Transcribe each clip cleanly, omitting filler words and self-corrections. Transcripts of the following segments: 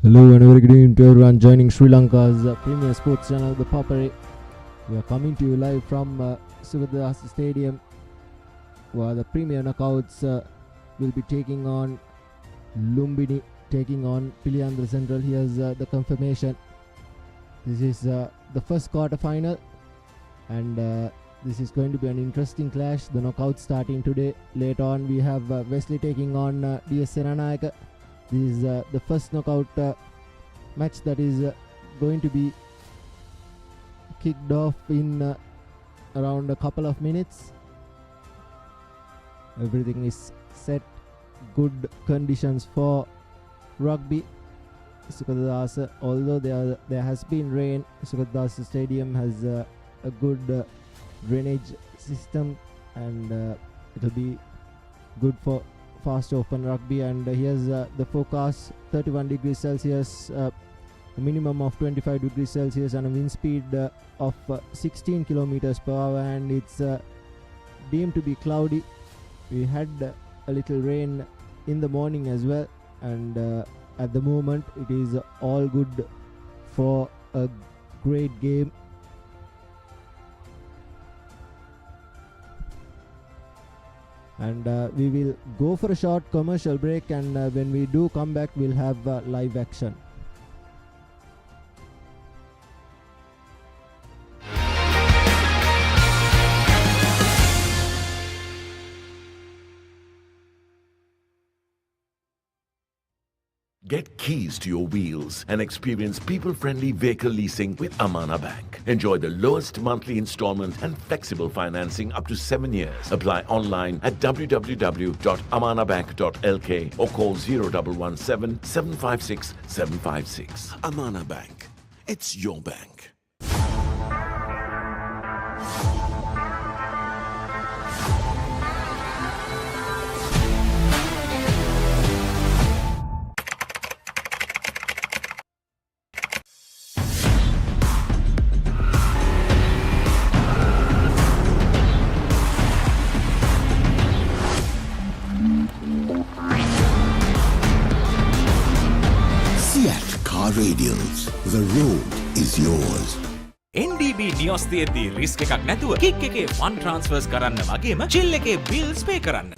Hello and a very good evening to everyone joining Sri Lanka's premier sports channel, the Papare. We are coming to you live from Sugathadasa Stadium, where the premier knockouts will be taking on Lumbini, taking on Piliyandala Central. Here's the confirmation. This is the first quarter final, and this is going to be an interesting clash. The knockouts starting today. Later on, we have Wesley taking on DS Senanayaka. This is the first knockout match that is going to be kicked off in around a couple of minutes. Everything is set, good conditions for rugby. Sugathadasa, although there has been rain, Sugathadasa Stadium has a good drainage system, and it will be good for fast open rugby. And here's the forecast: 31 degrees Celsius, a minimum of 25 degrees Celsius, and a wind speed of 16 kilometers per hour, and it's deemed to be cloudy. We had a little rain in the morning as well, and at the moment it is all good for a great game. And we will go for a short commercial break, and when we do come back, we'll have live action. Get keys to your wheels and experience people-friendly vehicle leasing with Amana Bank. Enjoy the lowest monthly installment and flexible financing up to 7 years. Apply online at www.amanabank.lk or call 0117 756 756. Amana Bank. It's your bank. Radials. The road is yours. NDB නියොස් තියෙද්දී risk එකක් නැතුව kick එකේ fun ට්‍රාන්ස්ෆර්ස් කරන්න වගේම chill එකේ bills පේ කරන්න.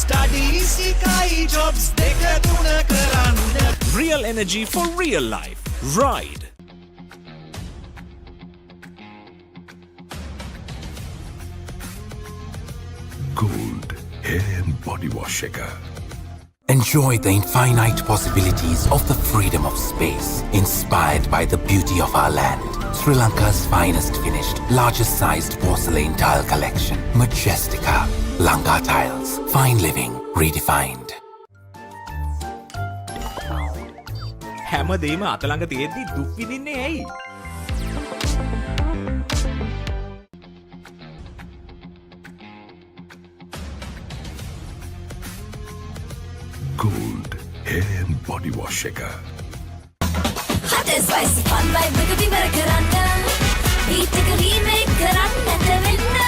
Studies ikai jobs deka tuna karanna. Real energy for real life. Ride. Gold Hair and Body Wash Shaker. Enjoy the infinite possibilities of the freedom of space, inspired by the beauty of our land. Sri Lanka's finest finished, largest sized porcelain tile collection. Majestica. Lanka Tiles. Fine living redefined. හැමදේම අතළඟ තියෙද්දී දුක් විඳින්නේ ඇයි? Gold Hair and Body Wash Shaker. Hot and spicy fun vibe with the Marakaranda. Beat the remake Karanda Tavenda.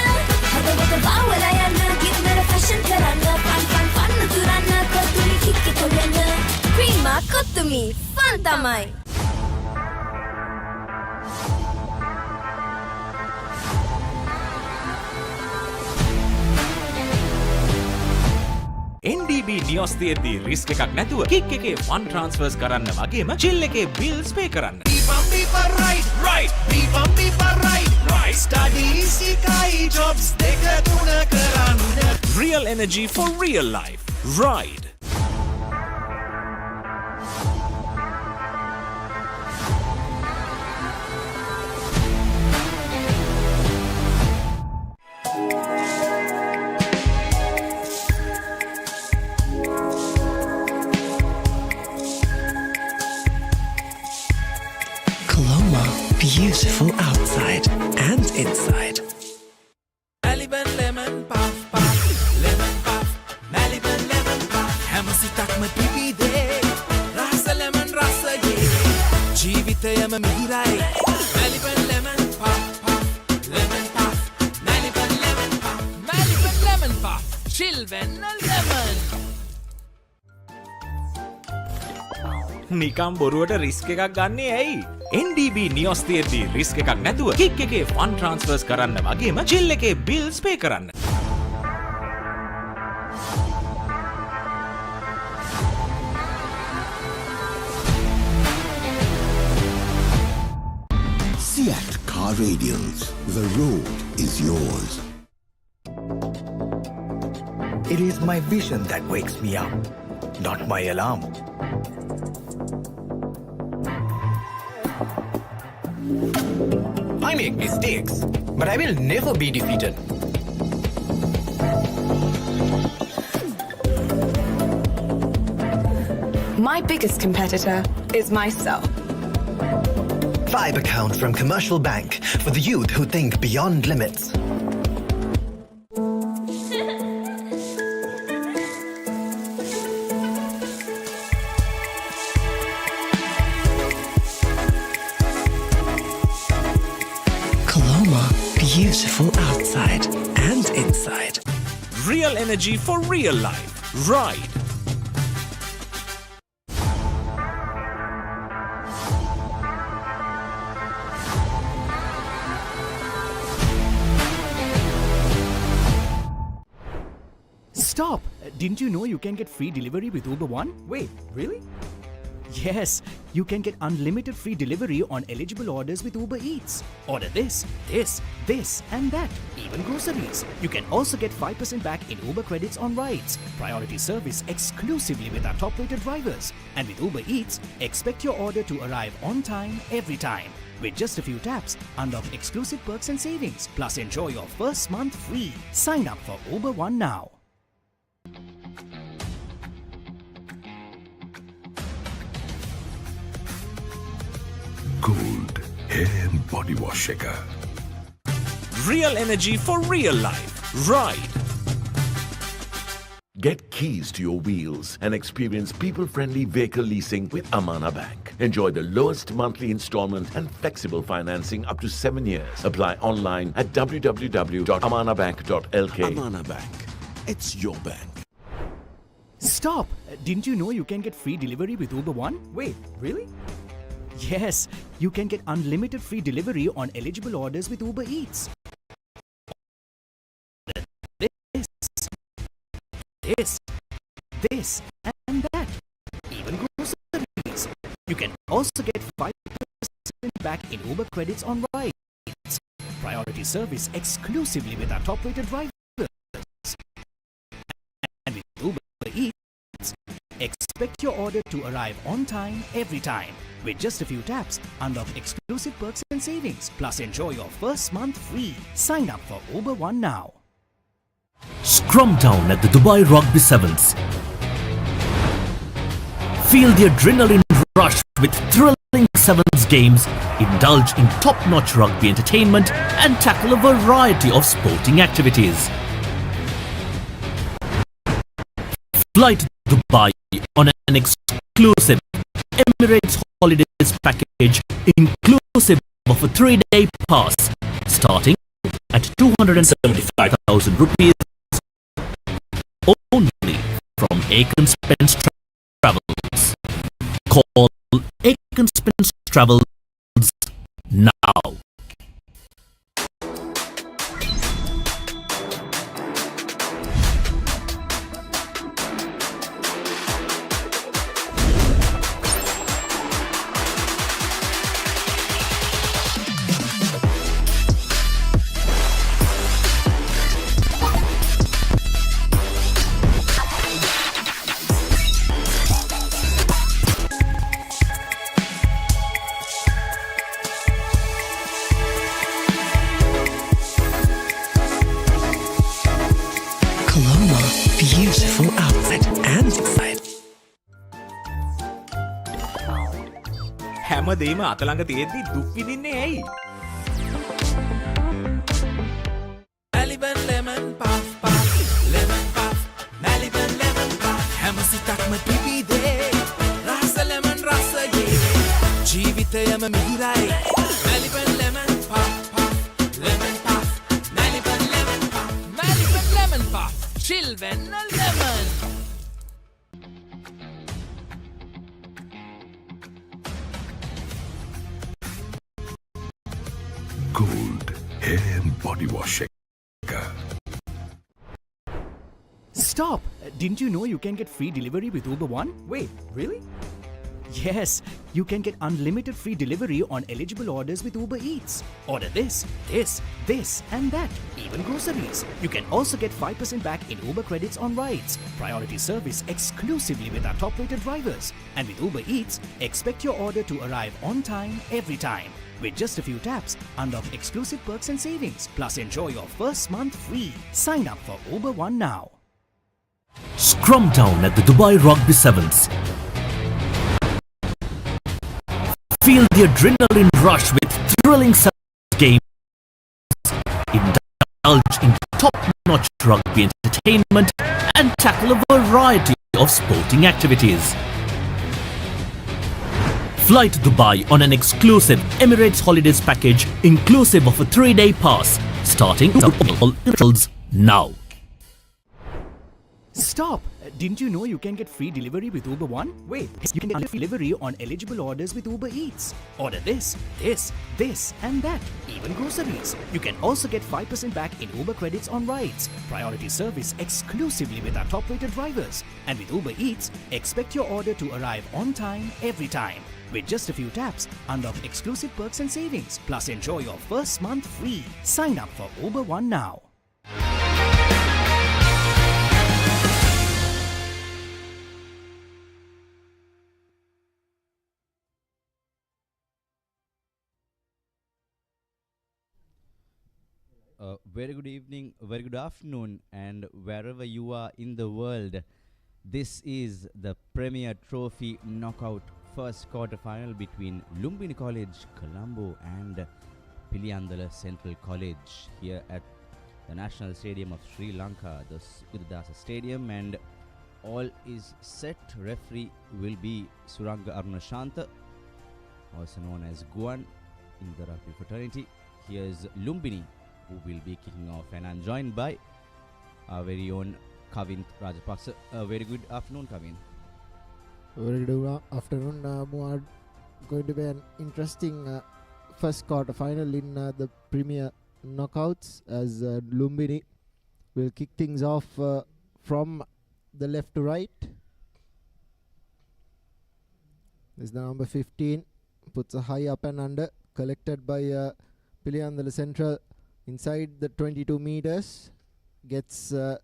Hada wada bawala yana. Give me a fashion Karanda. Fun Turana. Kotumi kiki Tolena. Prima Kotumi. Fun tamai. NDB නියොස් තියෙද්දී risk එකක් නැතුව kick එකේ fun ට්‍රාන්ස්ෆර්ස් කරන්න වගේම chill එකේ bills පේ කරන්න. People right. Studies ikai jobs deka tuna karanna. Real energy for real life. Ride. Colombo, beautiful outside and inside. Maliban lemon puff. Maliban lemon puff. Hamasi takma pipi de. Rasa lemon rasa ye. Jeevit ජීවිතයම මිහිරයි Maliban lemon puff puff lemon puff Maliban lemon puff Maliban lemon puff chilvenna lemon නිකම් බොරුවට risk එකක් ගන්නේ ඇයි? NDB නියොස් තියෙද්දි risk එකක් නැතුව kick එකේ fun ට්‍රාන්ස්ෆර්ස් කරන්න වගේම චිල් එකේ බිල්ස් පේ කරන්න. Seat Car Radials. The road is yours. It is my vision that wakes me up, not my alarm. I make mistakes, but I will never be defeated. My biggest competitor is myself. 5 accounts from Commercial Bank for the youth who think beyond limits. Colombo, beautiful outside and inside. Real energy for real life. Ride. Stop! Didn't you know you can get free delivery with Uber One? Wait, really? Yes, you can get unlimited free delivery on eligible orders with Uber Eats. Order this, this, and that, even groceries. You can also get 5% back in Uber credits on rides. Priority service exclusively with our top-rated drivers. And with Uber Eats, expect your order to arrive on time, every time. With just a few taps, unlock exclusive perks and savings. Plus, enjoy your first month free. Sign up for Uber One now. Gold hair and body wash shaker. Real energy for real life. Ride. Get keys to your wheels and experience people-friendly vehicle leasing with Amana Bank. Enjoy the lowest monthly installment and flexible financing up to 7 years. Apply online at www.amanabank.lk. Amana Bank. It's your bank. Stop! Didn't you know you can get free delivery with Uber One? Wait, really? Yes, you can get unlimited free delivery on eligible orders with Uber Eats. This, and that, even groceries. You can also get 5% back in Uber credits on rides. Priority service exclusively with our top-rated drivers. And with Uber Eats, expect your order to arrive on time, every time. With just a few taps, unlock exclusive perks and savings. Plus, enjoy your first month free. Sign up for Uber One now. Scrum down at the Dubai Rugby Sevens. Feel the adrenaline rush with thrilling Sevens games, indulge in top-notch rugby entertainment and tackle a variety of sporting activities. Fly to Dubai on an exclusive Emirates Holidays package inclusive of a 3-day pass starting at 275,000 rupees only from Aiken Spence Travels. Call Aiken Spence Travels now. Colombo, beautiful outside and inside. හැමදේම අතළඟ තියෙද්දි දුක් විඳින්නේ ඇයි? Maliban lemon puff puff lemon puff Maliban lemon puff හැම සිතක්ම පිපිදේ රස lemon රසයේ ජීවිතයම හැම මිහිරයි Maliban lemon puff puff lemon puff Maliban lemon puff Maliban lemon puff chill venna lemon Gold hair and body wash. Stop! Didn't you know you can get free delivery with Uber One? Wait, really? Yes, you can get unlimited free delivery on eligible orders with Uber Eats. Order this, this, and that, even groceries. You can also get 5% back in Uber credits on rides. Priority service exclusively with our top-rated drivers. And with Uber Eats, expect your order to arrive on time, every time. With just a few taps, unlock exclusive perks and savings. Plus, enjoy your first month free. Sign up for Uber One now. Scrum down at the Dubai Rugby Sevens. Feel the adrenaline rush with thrilling sevens games. Indulge in top-notch rugby entertainment and tackle a variety of sporting activities. Fly to Dubai on an exclusive Emirates Holidays package inclusive of a 3-day pass starting now. Stop! Didn't you know you can get free delivery with Uber One? Wait, You can get delivery on eligible orders with Uber Eats. Order this, and that, even groceries. You can also get 5% back in Uber credits on rides. Priority service exclusively with our top-rated drivers. And with Uber Eats, expect your order to arrive on time, every time. With just a few taps, unlock exclusive perks and savings. Plus, enjoy your first month free. Sign up for Uber One now. Very good evening, very good afternoon, and wherever you are in the world, this is the Premier Trophy Knockout first quarter final between Lumbini College, Colombo, and Piliyandala Central College here at the National Stadium of Sri Lanka, the Sugathadasa Stadium, and all is set. Referee will be Suranga Arunashanta, also known as Guan in the rugby fraternity. Here's Lumbini, who will be kicking off, and I'm joined by our very own Kavin Rajapaksa. Very good afternoon, Kavin. Very good afternoon. Muad, going to be an interesting first quarter final in the Premier Knockouts as Lumbini will kick things off from the left to right. This is the number 15, puts a high up and under, collected by Piliyandala Central inside the 22 meters, gets the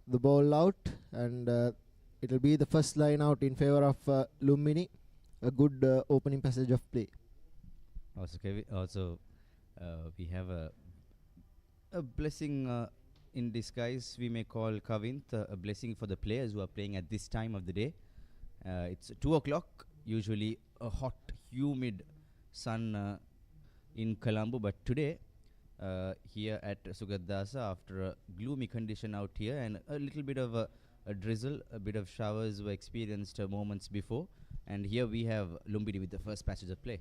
ball out, and it will be the first line out in favor of Lumbini. A good opening passage of play. Also, Kevin, we have a blessing in disguise, we may call Kavin, a blessing for the players who are playing at this time of the day. It's 2 o'clock, usually a hot, humid sun in Colombo, but today here at Sugathadasa, after a gloomy condition out here and a little bit of a drizzle, a bit of showers were experienced moments before, and here we have Lumbini with the first passage of play.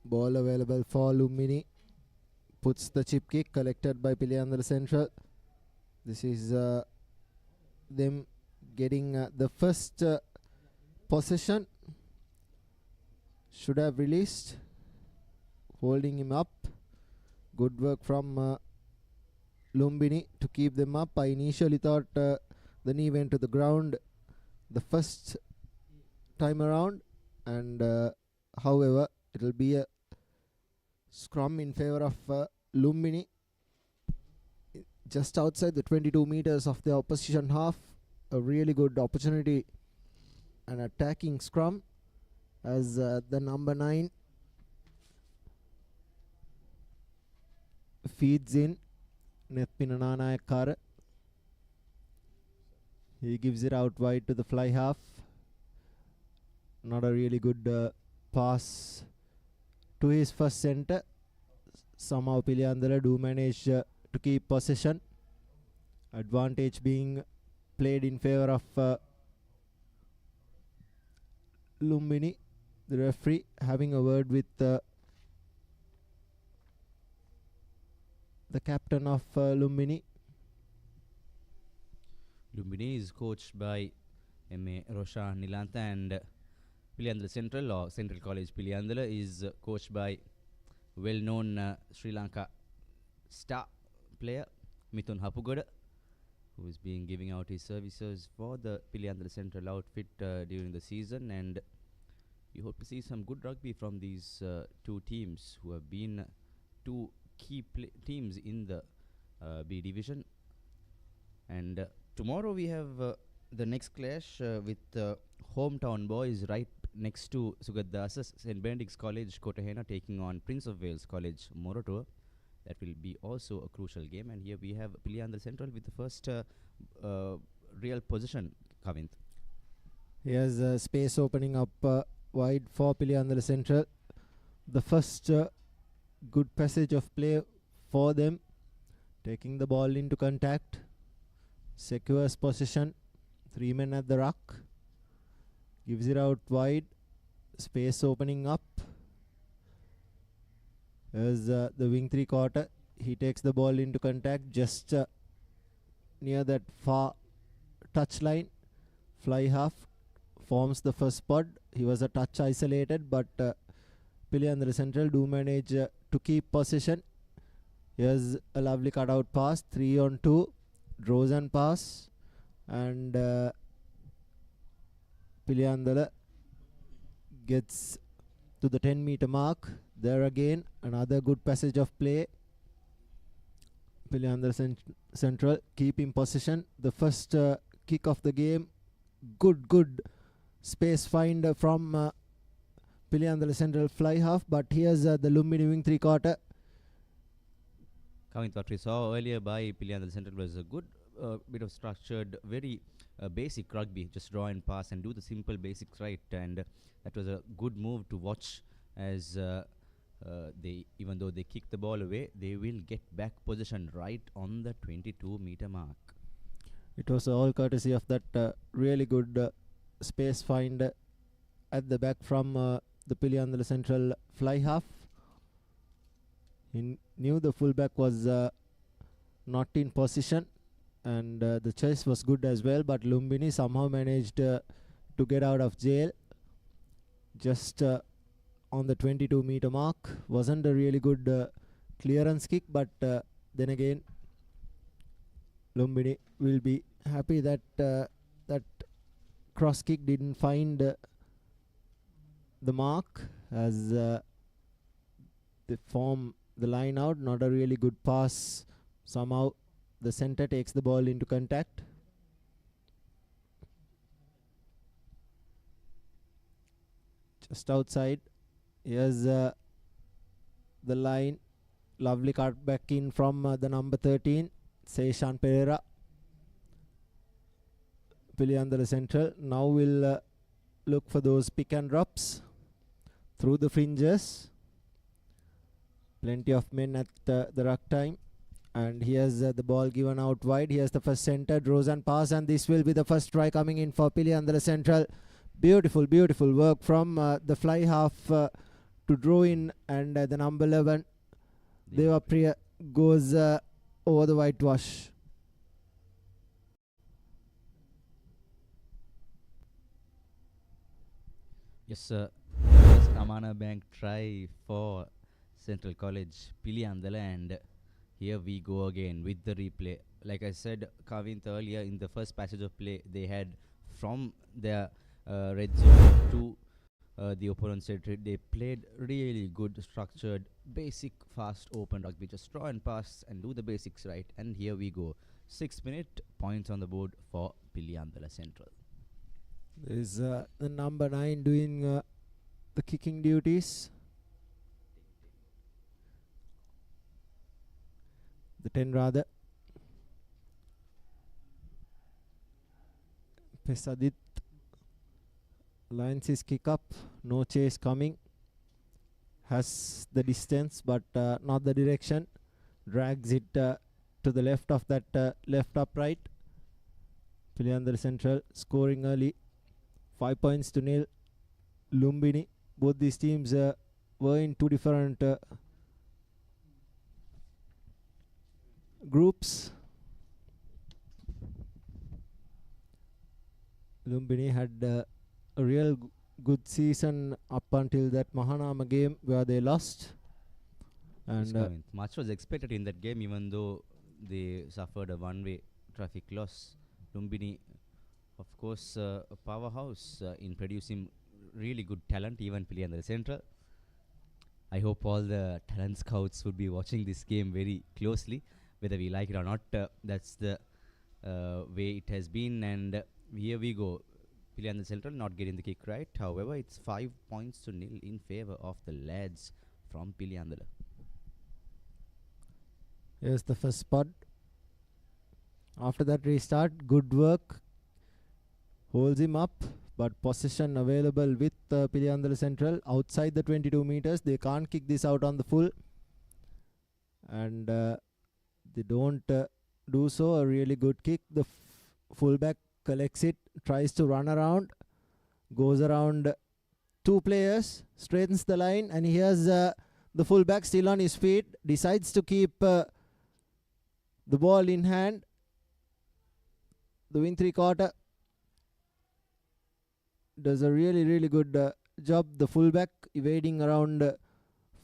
Ball available for Lumbini, puts the chip kick, collected by Piliyandala Central. This is them getting the first possession. Should have released, holding him up. Good work from Lumbini to keep them up. I initially thought the knee went to the ground the first time around, and however it will be a scrum in favor of Lumbini just outside the 22 meters of the opposition half. A really good opportunity, an attacking scrum as the number 9 feeds in. Nethpinananayakara, he gives it out wide to the fly half. Not a really good pass to his first centre. Somehow Piliyandala do manage to keep possession. Advantage being played in favor of Lumbini. the referee having a word with the captain of Lumbini. Lumbini is coached by M.A. Rosha Nilantha, and Piliyandala Central or Central College Piliyandala is coached by well-known Sri Lanka star player Mithun Hapugoda, who is being giving out his services for the Piliyandala Central outfit during the season, and we hope to see some good rugby from these two teams who have been two key teams in the B division. And tomorrow we have the next clash with hometown boys right next to Sugathadasa, St. Benedict's College Kotahena taking on Prince of Wales College Morotoa. That will be also a crucial game, and here we have Piliyandala Central with the first real position. Kavint, Here's space opening up wide for Piliyandala Central. The first good passage of play for them, taking the ball into contact, secures possession, 3 men at the ruck, gives it out wide, space opening up. As the wing 3/4, he takes the ball into contact just near that far touch line. Fly half forms the first spot. He was a touch isolated, but Piliyandala Central do manage to keep possession. Here's a lovely cutout pass, 3-on-2, draws and pass, and Piliyandala gets to the 10-meter mark. There again, another good passage of play. Piliyandala Central keeping possession. The first kick of the game. Good space find from Piliyandala Central fly half. But here's the Lumbini wing 3/4. Kavint, what we saw earlier by Piliyandala Central was a good bit of structured, very basic rugby. Just draw and pass and do the simple basics right. And that was a good move to watch, as they, even though they kick the ball away, they will get back position right on the 22-meter mark. It was all courtesy of that really good space find at the back from the Piliyandala Central fly half. He knew the fullback was not in position, and the chase was good as well, but Lumbini somehow managed to get out of jail just on the 22-meter mark. Wasn't a really good clearance kick, but then again Lumbini will be happy that that cross kick didn't find the mark, as they form the line out. Not a really good pass. Somehow the center takes the ball into contact. Just outside. Here's the line. Lovely cut back in from the number 13, Seshan Pereira. Piliyandala Central now will look for those pick and drops through the fringes. Plenty of men at the ruck time. And here's the ball given out wide. Here's the first center, draws and pass, and this will be the first try coming in for Piliyandala Central. Beautiful work from the fly half to draw in, and the number 11, Devapriya, goes over the whitewash. Yes, sir. First Amana Bank try for Central College Piliyandala, and here we go again with the replay. Like I said, Kavint, earlier in the first passage of play, they had from their red zone to the opponent's territory. They played really good, structured, basic, fast, open rugby. Just draw and pass and do the basics right. And here we go. 6-minute points on the board for Piliyandala Central. There is the number 9 doing the kicking duties. The 10 rather. Pesadit lines his kick up. No chase coming. Has the distance but not the direction. Drags it to the left of that left upright. Piliyandala Central scoring early. 5 points to nil. Lumbini both these teams were in two different groups. Lumbini had a real good season up until that Mahanama game where they lost. And much was expected in that game, even though they suffered a one-way traffic loss. Lumbini, of course, a powerhouse in producing really good talent, even Piliyandala Central. I hope all the talent scouts would be watching this game very closely, whether we like it or not. That's the way it has been, and here we go. Piliyandala Central not getting the kick right. However, it's 5 points to nil in favor of the lads from Piliyandala. Here's the first spot. After that restart, good work. Holds him up, but possession available with Piliyandala Central outside the 22 meters. They can't kick this out on the full. And they don't do so. A really good kick. The fullback collects it, tries to run around, goes around two players, straightens the line, and here's the fullback still on his feet, decides to keep the ball in hand. The wing three-quarter does a really good job. The fullback evading around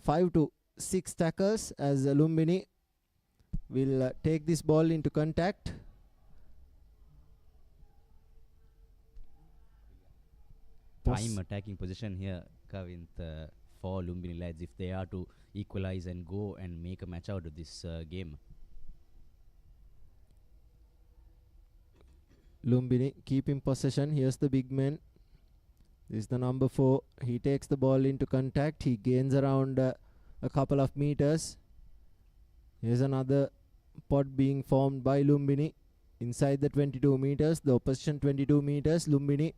5 to 6 tackles as Lumbini will take this ball into contact. Prime attacking position here, Kavint, for Lumbini lads if they are to equalize and go and make a match out of this game. Lumbini keeping possession. Here's the big man. This is the number 4. He takes the ball into contact. He gains around a couple of meters. Here's another pot being formed by Lumbini inside the 22 meters. The opposition 22 meters. Lumbini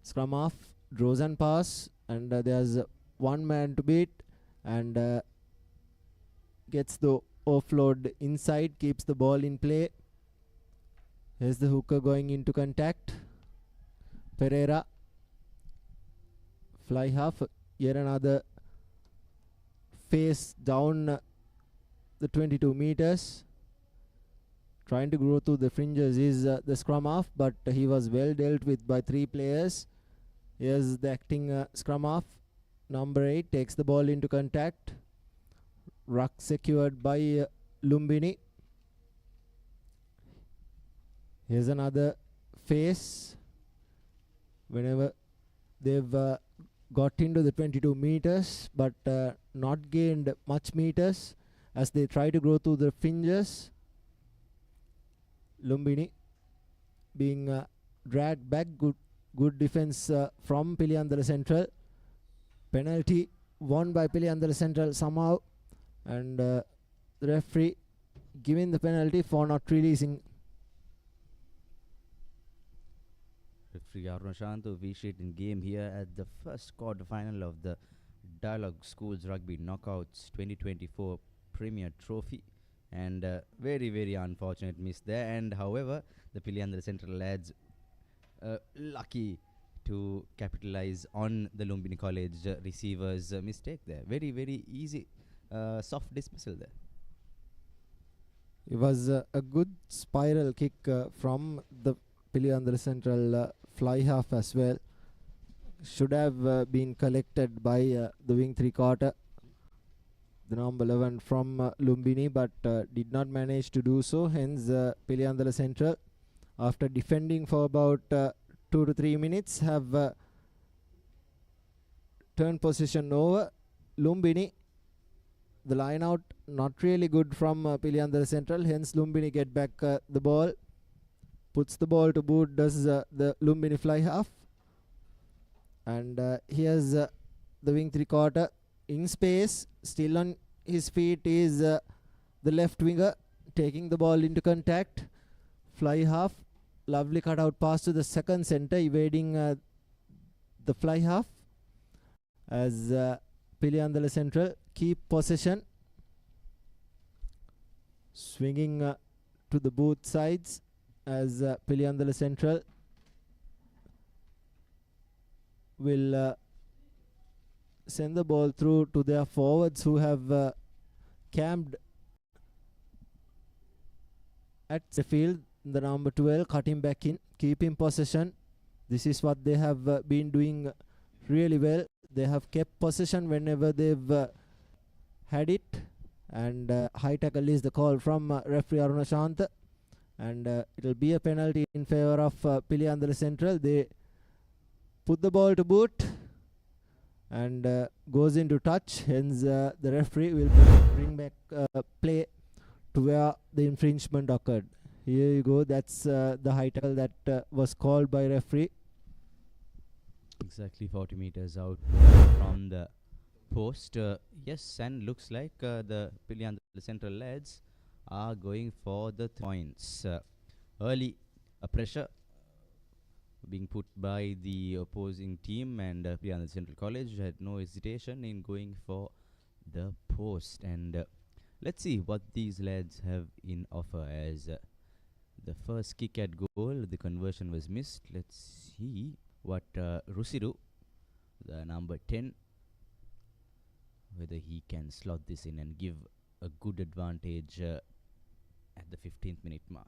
scrum off, draws and pass, and there's one man to beat, and gets the offload inside, keeps the ball in play. Here's the hooker going into contact. Pereira, fly half, yet another face down the 22 meters. Trying to grow through the fringes is the scrum half, but he was well dealt with by 3 players. Here's the acting scrum half. Number 8 takes the ball into contact. Ruck secured by Lumbini. Here's another face. Whenever they've got into the 22 meters, but not gained much meters as they try to grow through the fringes. Lumbini being dragged back. Good defense from Piliyandala Central. Penalty won by Piliyandala Central somehow, and the referee giving the penalty for not releasing. Referee Aruna Shantu officiating game here at the first quarter final of the Dialog Schools Rugby Knockouts 2024 Premier Trophy, and very unfortunate miss there. And however, the Piliyandala Central lads lucky to capitalize on the Lumbini College receiver's mistake there. Very easy, soft dismissal there. It was a good spiral kick from the Piliyandala Central fly half as well. Should have been collected by the wing three-quarter, the number 11 from Lumbini, but did not manage to do so. Hence, Piliyandala Central, after defending for about 2 to 3 minutes, have turned position over. Lumbini, the line out not really good from Piliyandala Central. Hence, Lumbini get back the ball, puts the ball to boot, does the Lumbini fly half. And here's the wing three-quarter in space. Still on his feet is the left winger, taking the ball into contact. Fly half. Lovely cutout pass to the second center, evading the fly half. As Piliyandala Central keep possession. Swinging to the both sides as Piliyandala Central will send the ball through to their forwards who have camped at the field. The number 12 cutting back in, keeping possession. This is what they have been doing really well. They have kept possession whenever they've had it. And high tackle is the call from referee Aruna Shantha. And it'll be a penalty in favor of Piliyandala Central. They put the ball to boot and goes into touch. Hence the referee will bring back play to where the infringement occurred. Here you go. That's the high tackle that was called by referee. Exactly 40 meters out from the post. Yes, and looks like the Piliyandala Central lads are going for the points. Early pressure being put by the opposing team, and Piliyandala Central College had no hesitation in going for the post. And let's see what these lads have in offer. As the first kick at goal, the conversion was missed. Let's see what Rusiru, the number 10, whether he can slot this in and give a good advantage at the 15th minute mark.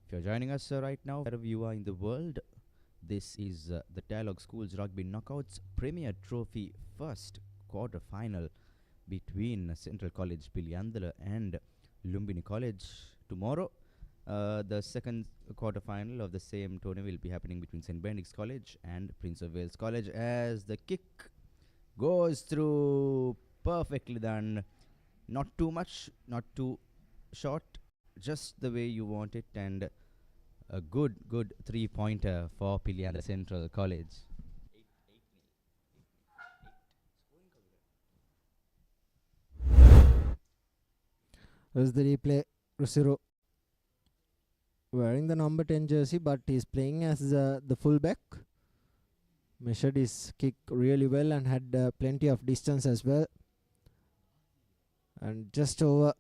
If you're joining us right now, wherever you are in the world, this is the Dialog Schools Rugby Knockouts Premier Trophy first quarter final between Central College Piliyandala and Lumbini College. Tomorrow, the second quarter final of the same tournament will be happening between St. Benedict's College and Prince of Wales College, as the kick goes through perfectly done. Not too much, not too short, just the way you want it, and a good 3-pointer for Piliyandala Central College. Here's the replay. Rusiru wearing the number 10 jersey, but he's playing as the fullback. Measured his kick really well and had plenty of distance as well. And just over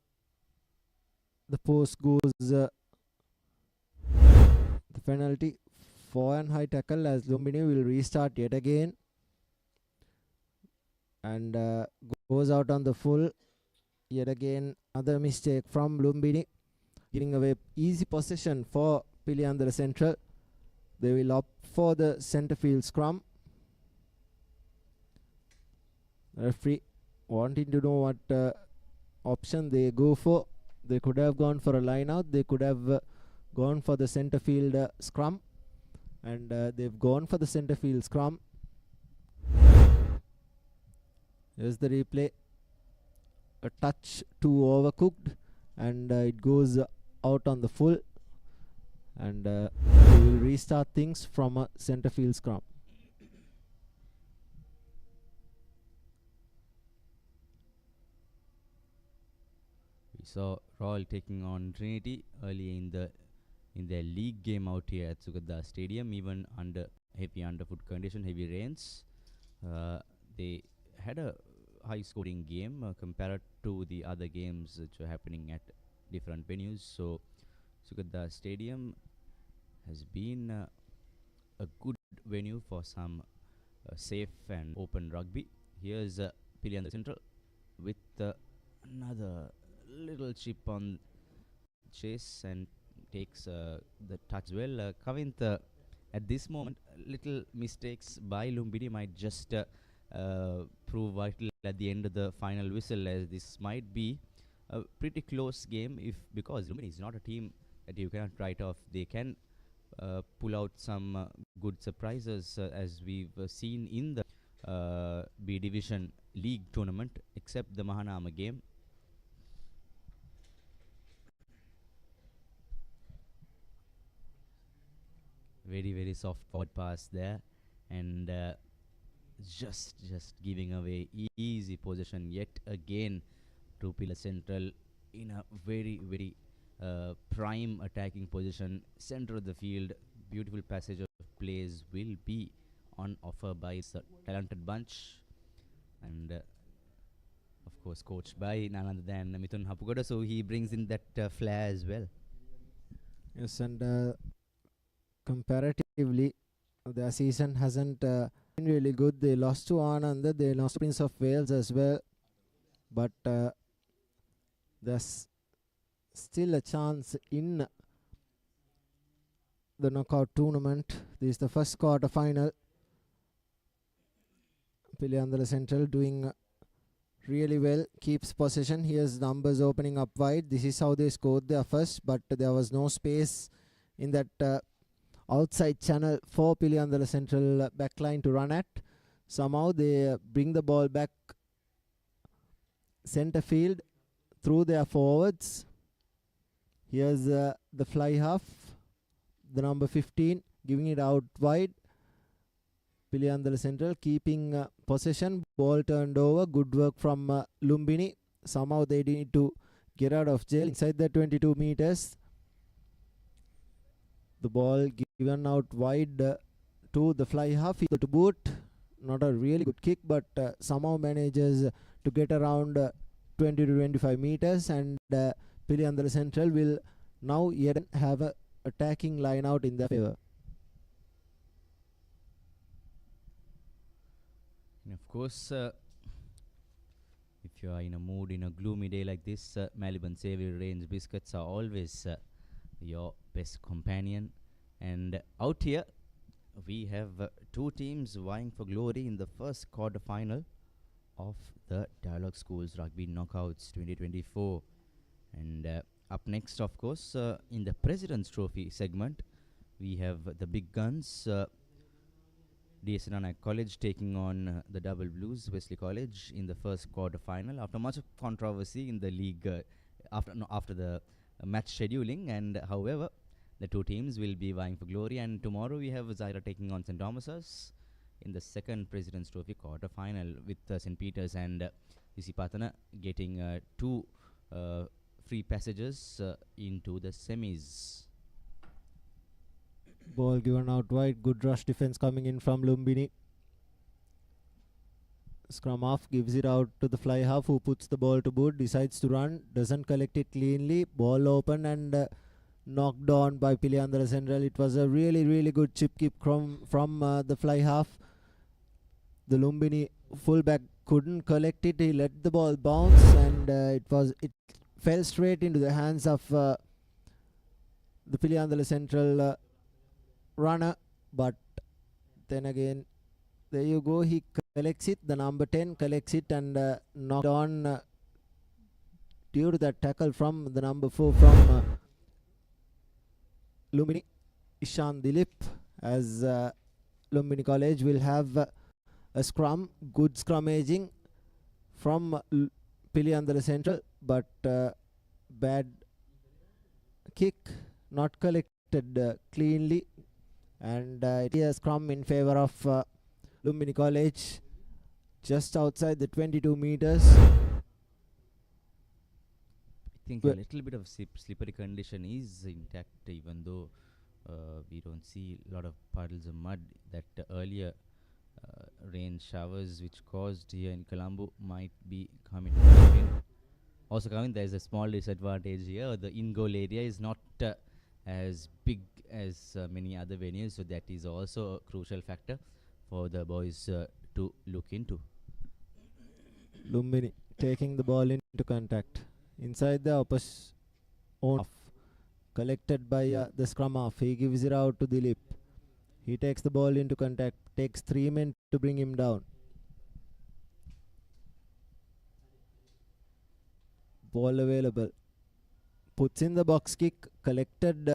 the post goes the penalty for an high tackle, as Lumbini will restart yet again. And goes out on the full. Yet again, another mistake from Lumbini, giving away easy possession for Piliyandala Central. They will opt for the centre field scrum. Referee wanting to know what option they go for. They could have gone for a line out. They could have gone for the centre field scrum. And they've gone for the centre field scrum. Here's the replay. A touch too overcooked, and it goes out on the full, and we will restart things from a centre field scrum. We saw Royal taking on Trinity early in their league game out here at Sugathadasa Stadium, even under heavy underfoot condition, heavy rains. They had a high scoring game compared to the other games which were happening at different venues. So Sugathadasa Stadium has been a good venue for some safe and open rugby. Here's Piliyandala Central with another little chip on chase and takes the touch well. Kavintha, at this moment, little mistakes by Lumbini might just prove vital at the end of the final whistle, as this might be a pretty close game, because Lumbini is not a team that you cannot write off. They can pull out some good surprises, as we've seen in the B Division League tournament, except the Mahanama game. Very soft forward pass there, and just giving away easy possession yet again to Piliyandala Central in a very prime attacking position, center of the field. Beautiful passage of plays will be on offer by the talented bunch, and of course coached by none other than Mithun Hapugoda, so he brings in that flair as well. Yes, and comparatively their season hasn't really good. They lost to Ananda, they lost to Prince of Wales as well, but there's still a chance in the knockout tournament. This is the first quarter final. Piliyandala Central doing really well, keeps possession. Here's numbers opening up wide. This is how they scored their first, but there was no space in that outside channel for Piliyandala Central backline to run at. Somehow they bring the ball back center field through their forwards. Here's the fly half, the number 15, giving it out wide. Piliyandala Central keeping possession, ball turned over. Good work from Lumbini. Somehow they need to get out of jail inside the 22 meters. The ball given out wide to the fly half, equal to boot. Not a really good kick, but somehow manages to get around 20 to 25 meters, and Piliyandala Central will now yet have a attacking line out in their favor. And of course, if you are in a mood in a gloomy day like this, Maliban Savory Range biscuits are always your best companion. And out here, we have two teams vying for glory in the first quarter final of the Dialog Schools Rugby Knockouts 2024. And up next, of course, in the President's Trophy segment, we have the big guns. DS Nanak College taking on the Double Blues, Wesley College, in the first quarter final. After much of controversy in the league, after the match scheduling, and however, the two teams will be vying for glory. And tomorrow we have Zaira taking on St. Thomas's in the second President's Trophy quarter final, with St. Peter's and UC Patana getting two free passages into the semis. Ball given out wide. Good rush defense coming in from Lumbini. Scrum half gives it out to the fly half, who puts the ball to boot, decides to run, doesn't collect it cleanly. Ball open and knocked on by Piliyandala Central. It was a really good chip kick from the fly half. The Lumbini fullback couldn't collect it. He let the ball bounce, and it fell straight into the hands of the Piliyandala Central runner. But then again, there you go, he collects it. The number 10 collects it and knocked on due to that tackle from the number 4 from Lumbini, Ishan Dilip, as Lumbini College will have a scrum. Good scrummaging from Piliyandala Central, but bad kick, not collected cleanly, and it is a scrum in favor of Lumbini College just outside the 22 meters. I think a little bit of slippery condition is intact, even though we don't see a lot of puddles of mud. That earlier rain showers which caused here in Colombo might be coming in. Also coming, there is a small disadvantage here. The in-goal area is not as big as many other venues, so that is also a crucial factor for the boys to look into. Lumbini taking the ball into contact inside the opposite own half, collected by the scrum half. He gives it out to Dilip. He takes the ball into contact, takes 3 men to bring him down. Ball available, puts in the box kick, collected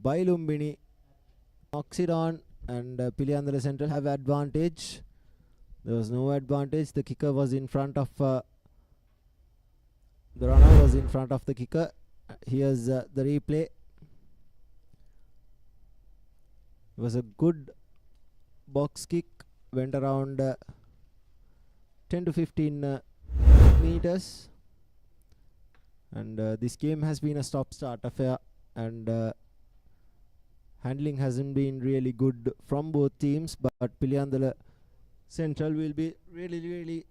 by Lumbini, knocks it on, and Piliyandala Central have advantage. There was no advantage. The kicker was in front of the runner was in front of the kicker. Here's the replay. It was a good box kick, went around 10 to 15 meters, and this game has been a stop-start affair, and handling hasn't been really good from both teams, but Piliyandala Central will be really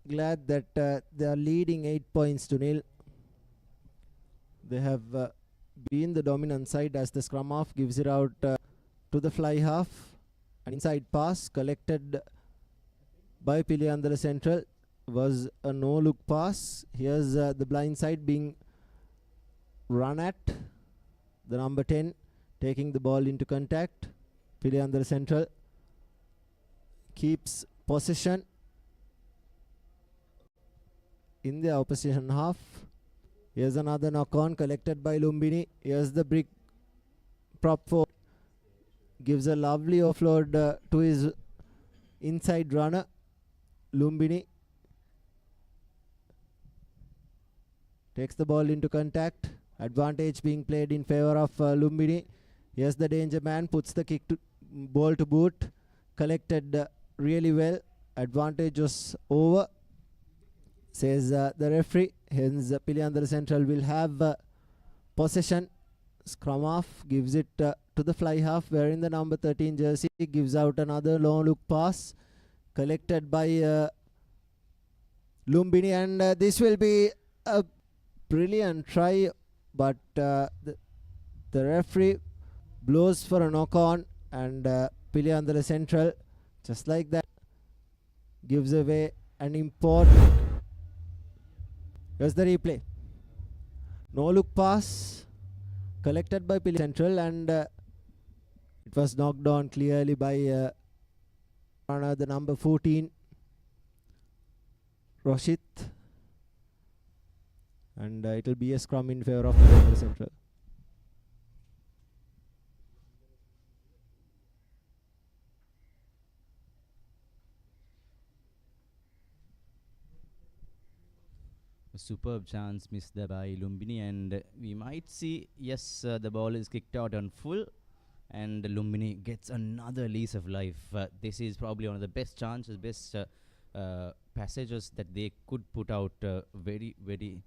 glad that they are leading 8-0. They have been the dominant side, as the scrum half gives it out to the fly half, An inside pass collected by Piliyandala Central was a no-look pass. Here's the blind side being run at. The number 10 taking the ball into contact. Piliyandala Central keeps possession in the opposition half. Here's another knock-on collected by Lumbini. Here's the brick prop forward. Gives a lovely offload to his inside runner, Lumbini. Takes the ball into contact. Advantage being played in favor of Lumbini. Here's the danger man. Puts the ball to boot. Collected really well. Advantage was over, says the referee. Hence Piliyandala Central will have possession. Scrum off. Gives it to the fly half, wearing the number 13 jersey. Gives out another long look pass. Collected by Lumbini. And this will be a brilliant try. But the referee blows for a knock-on. And Piliyandala Central, just like that, gives away an important. Here's the replay. No look pass collected by Piliyandala Central, and it was knocked on clearly by the number 14, Roshit. And it will be a scrum in favor of Piliyandala Central. Superb chance missed there by Lumbini, and we might see, yes, the ball is kicked out on full, and Lumbini gets another lease of life. This is probably one of the best chances, best passages that they could put out very, very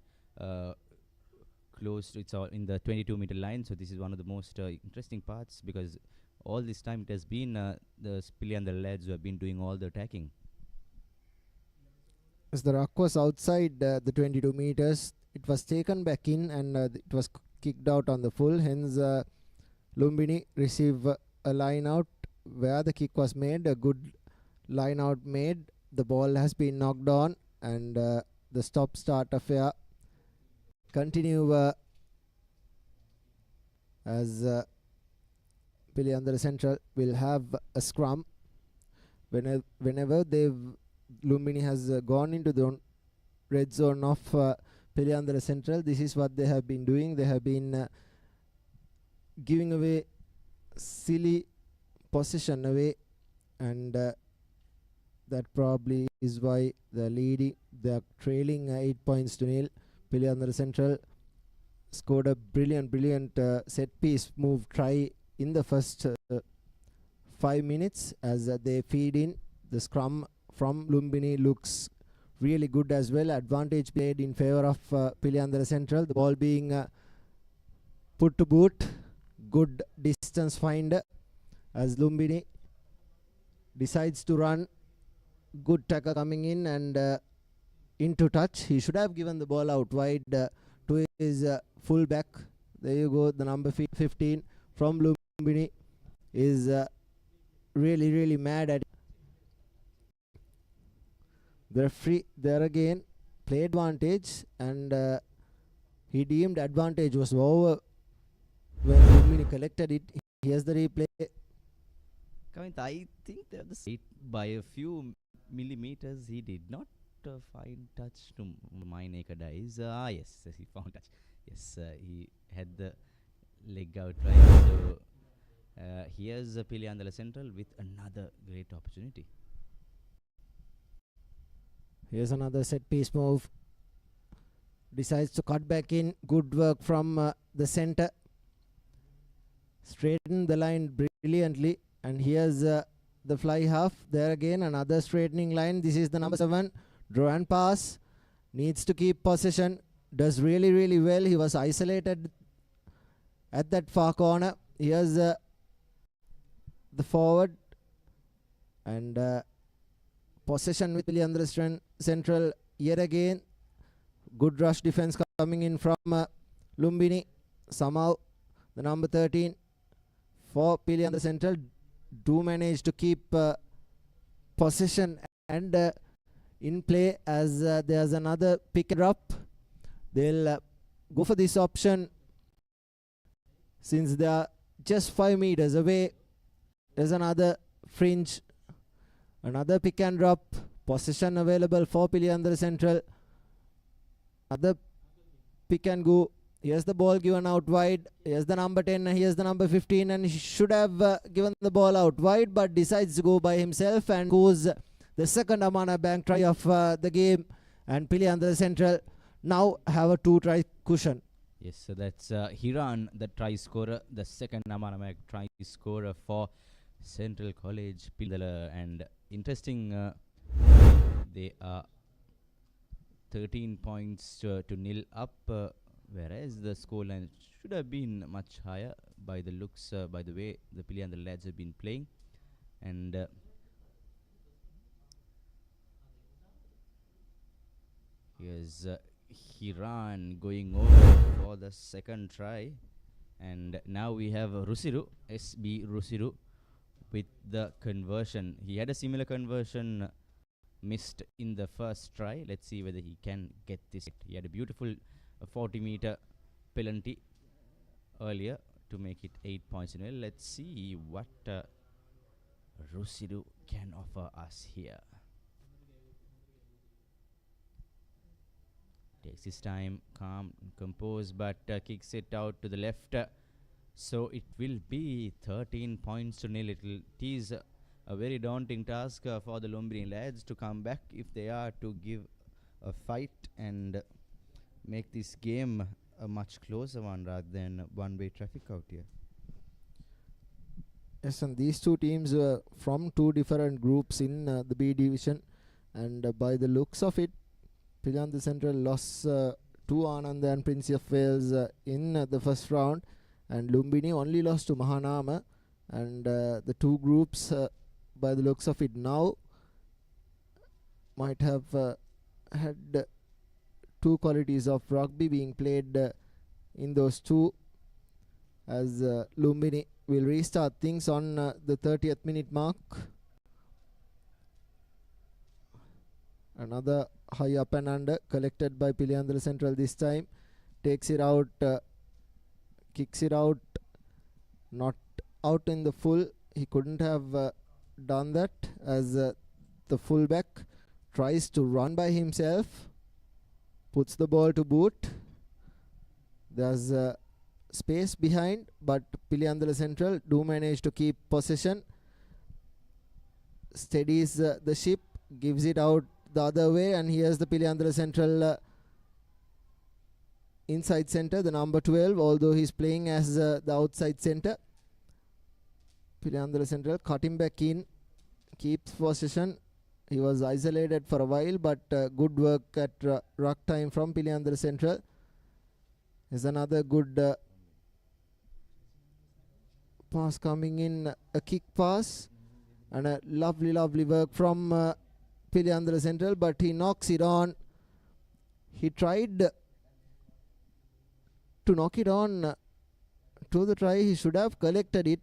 close to, it's all in the 22-meter line. So this is one of the most interesting parts, because all this time it has been the Piliyandala lads who have been doing all the attacking. As the ruck was outside the 22 meters, it was taken back in, and it was kicked out on the full. Hence Lumbini receive a line out where the kick was made. A good line out made. The ball has been knocked on, and the stop-start affair continue as Piliyandala Central will have a scrum. Whenever Lumbini has gone into the red zone of Piliyandala Central, this is what they have been doing. They have been giving away silly possession away, and that probably is why they are trailing 8 points to nil. Piliyandala Central scored a brilliant set piece move try in the first 5 minutes as they feed in. The scrum from Lumbini looks really good as well. Advantage played in favor of Piliyandala Central. The ball being put to boot. Good distance finder as Lumbini decides to run. Good tackle coming in and into touch. He should have given the ball out wide to his full back. There you go. The number 15 from Lumbini is really mad at the referee. There again, play advantage, and he deemed advantage was over when Lumbini collected it. Here's the replay. Kavint, I think they are the same. By a few millimeters, he did not find touch to my naked eyes. Yes, he found touch. Yes, he had the leg out right. So here's Piliyandala Central with another great opportunity. Here's another set piece move. Decides to cut back in. Good work from the center. Straighten the line brilliantly. And here's the fly half. There again, another straightening line. This is the number 7. Draw and pass. Needs to keep possession. Does really well. He was isolated at that far corner. Here's the forward. And possession with Piliyandala Central yet again. Good rush defense coming in from Lumbini. Somehow the number 13 for Piliyandala Central do manage to keep possession and in play as there's another pick and drop. They'll go for this option since they are just 5 meters away. There's another fringe, another pick and drop. Possession available for Piliyandala Central. Another pick and go. Here's the ball given out wide. Here's the number 10. Here's the number 15. And he should have given the ball out wide, but decides to go by himself and goes the second Amana Bank try of the game. And Piliyandala Central now have a 2-try cushion. Yes, so that's Hiran, the try scorer, the second Amana Bank try scorer for Central College Piliyandala. And interesting, they are 13 points to nil up. Whereas the scoreline should have been much higher by the looks, by the way the Piliyandala lads have been playing. And here's Hiran going over for the second try. And now we have Rusiru, SB Rusiru, with the conversion. He had a similar conversion missed in the first try. Let's see whether he can get this. He had a beautiful 40-meter penalty earlier to make it 8 points. Let's see what Rusidu can offer us here. Takes his time, calm, composed, but kicks it out to the left. So it will be 13 points to nil. It is a very daunting task for the Lumbini lads to come back if they are to give a fight and make this game a much closer one rather than one-way traffic out here. Yes, and these two teams were from two different groups in the B division, and by the looks of it, Piliyandala Central lost to Ananda and Prince of Wales in the first round, and Lumbini only lost to Mahanama. And the two groups, by the looks of it now, might have had two qualities of rugby being played in those two, as Lumbini will restart things on the 30th minute mark. Another high up and under collected by Piliyandala Central this time. Takes it out, kicks it out, not out in the full. He couldn't have done that, as the fullback tries to run by himself, puts the ball to boot. There's space behind, but Piliyandala Central do manage to keep possession. Steadies the ship, gives it out the other way, and here's the Piliyandala Central inside centre, the number 12, although he's playing as the outside centre. Piliyandala Central cutting back in, keeps possession. He was isolated for a while, but good work at ruck time from Piliyandala Central. Is another good pass coming in, a kick pass, and a lovely work from Piliyandala Central, but he knocks it on. He tried to knock it on to the try. He should have collected it.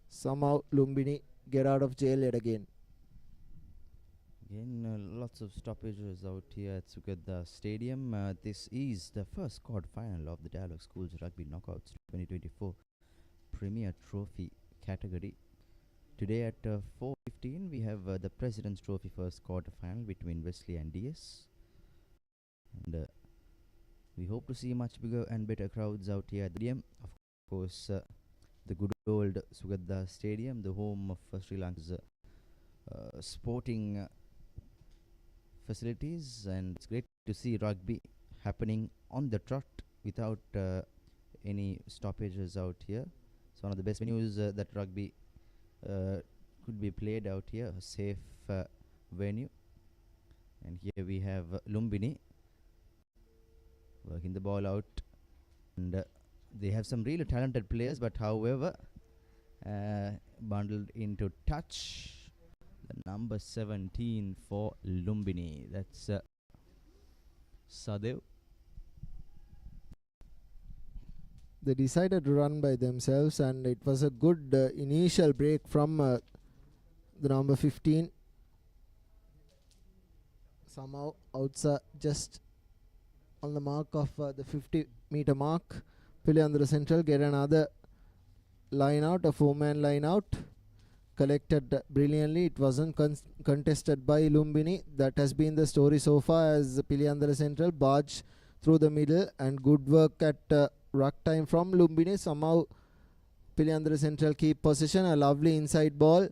Somehow Lumbini get out of jail yet again. Again, lots of stoppages out here at Sugathadasa Stadium. This is the first quarter final of the Dialog Schools Rugby Knockouts 2024 Premier Trophy category. Today at 4:15 we have the President's Trophy first quarter final between Wesley and DS. And we hope to see much bigger and better crowds out here at the stadium. Of course, the good old Sugathadasa Stadium, the home of Sri Lanka's sporting facilities, and it's great to see rugby happening on the trot without any stoppages out here. It's one of the best venues that rugby could be played out here, a safe venue. And here we have Lumbini working the ball out, and they have some really talented players, but however bundled into touch. The number 17 for Lumbini, that's Sadev. They decided to run by themselves, and it was a good initial break from the number 15. Somehow outside, just on the mark of the 50-meter mark, Piliyandala Central get another line out, a 4-man line out, collected brilliantly. It wasn't contested by Lumbini. That has been the story so far, as Piliyandala Central barge through the middle, and good work at ruck time from Lumbini. Somehow Piliyandala Central keep possession, a lovely inside ball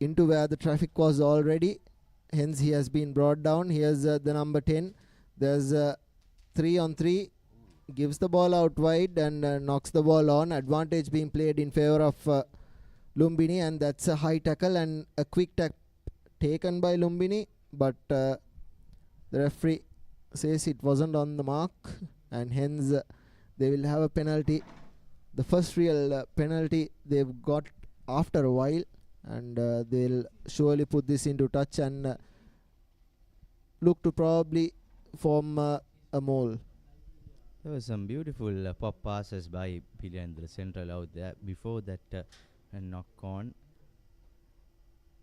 into where the traffic was already, hence he has been brought down. Here's the number 10. There's 3 on 3, gives the ball out wide and knocks the ball on. Advantage being played in favor of Lumbini, and that's a high tackle and a quick tap taken by Lumbini, but the referee says it wasn't on the mark, and hence they will have a penalty, the first real penalty they've got after a while, and they'll surely put this into touch and look to probably form a mole. There was some beautiful pop passes by Piliyandala Central out there before that knock on.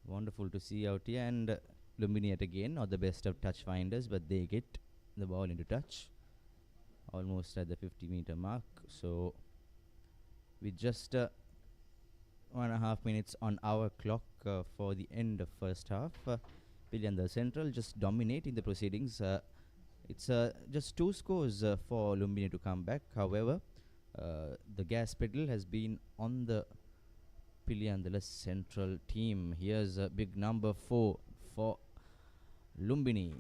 Wonderful to see out here, and Lumbini yet again not the best of touch finders, but they get the ball into touch almost at the 50-meter mark. So with just 1.5 minutes on our clock for the end of first half, Piliyandala Central just dominating the proceedings. It's just 2 scores for Lumbini to come back. However, the gas pedal has been on the Piliyandala Central team. Here's a big number 4 for Lumbini.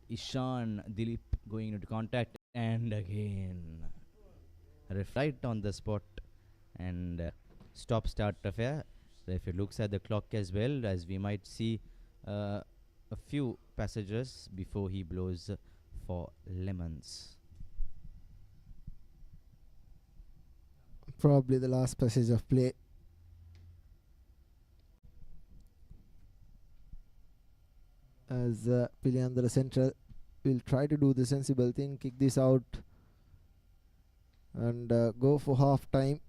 Ishan Dilip going into contact, and again right on the spot, and stop-start affair. If it looks at the clock as well, as we might see a few passages before he blows for lemons. Probably the last passage of play. As Piliyandala Central will try to do the sensible thing, kick this out and go for half time.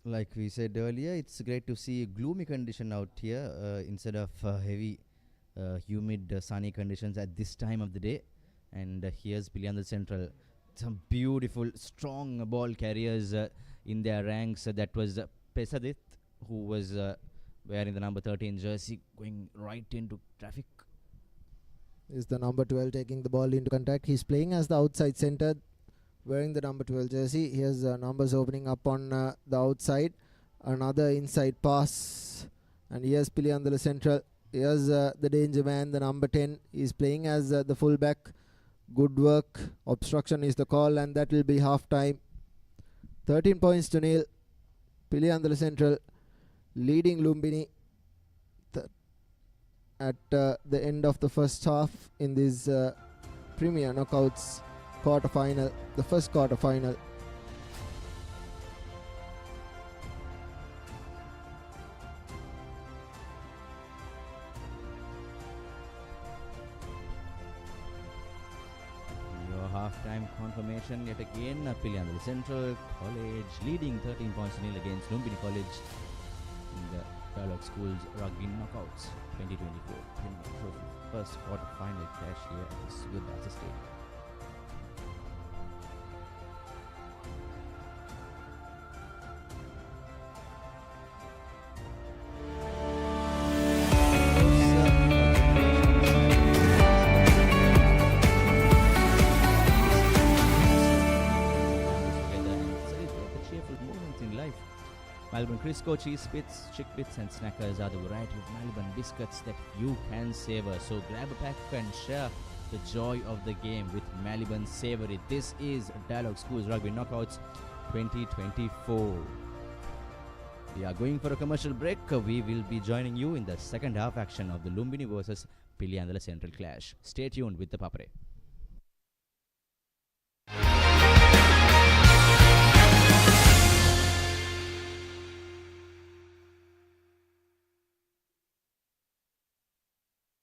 Like we said earlier, it's great to see gloomy condition out here instead of heavy humid sunny conditions at this time of the day. And here's Piliyandala Central, some beautiful strong ball carriers in their ranks. That was Pesadith, who was wearing the number 13 jersey, going right into traffic. Is the number 12 taking the ball into contact. He's playing as the outside center, wearing the number 12 jersey. Here's numbers opening up on the outside. Another inside pass, and here's Piliyandala Central. Here's the danger man, the number 10. He's playing as the fullback. Good work. Obstruction is the call, and that will be half time. 13 points to nil. Piliyandala Central leading Lumbini at the end of the first half in this Premier Knockouts quarter-final, the first quarter-final. Your half-time confirmation yet again. Piliyandala Central College leading 13 points to nil against Lumbini College in the Dialog Schools Rugby Knockouts 2024 Premier Trophy first quarter-final clash here at the Sugathadasa Stadium. Melbourne Crisco, cheese bits, chick bits and snackers are the variety of Melbourne biscuits that you can savor. So grab a pack and share the joy of the game with Melbourne Savory. This is Dialog Schools Rugby Knockouts 2024. We are going for a commercial break. We will be joining you in the second half action of the Lumbini versus Piliyandala Central clash. Stay tuned with the Papare.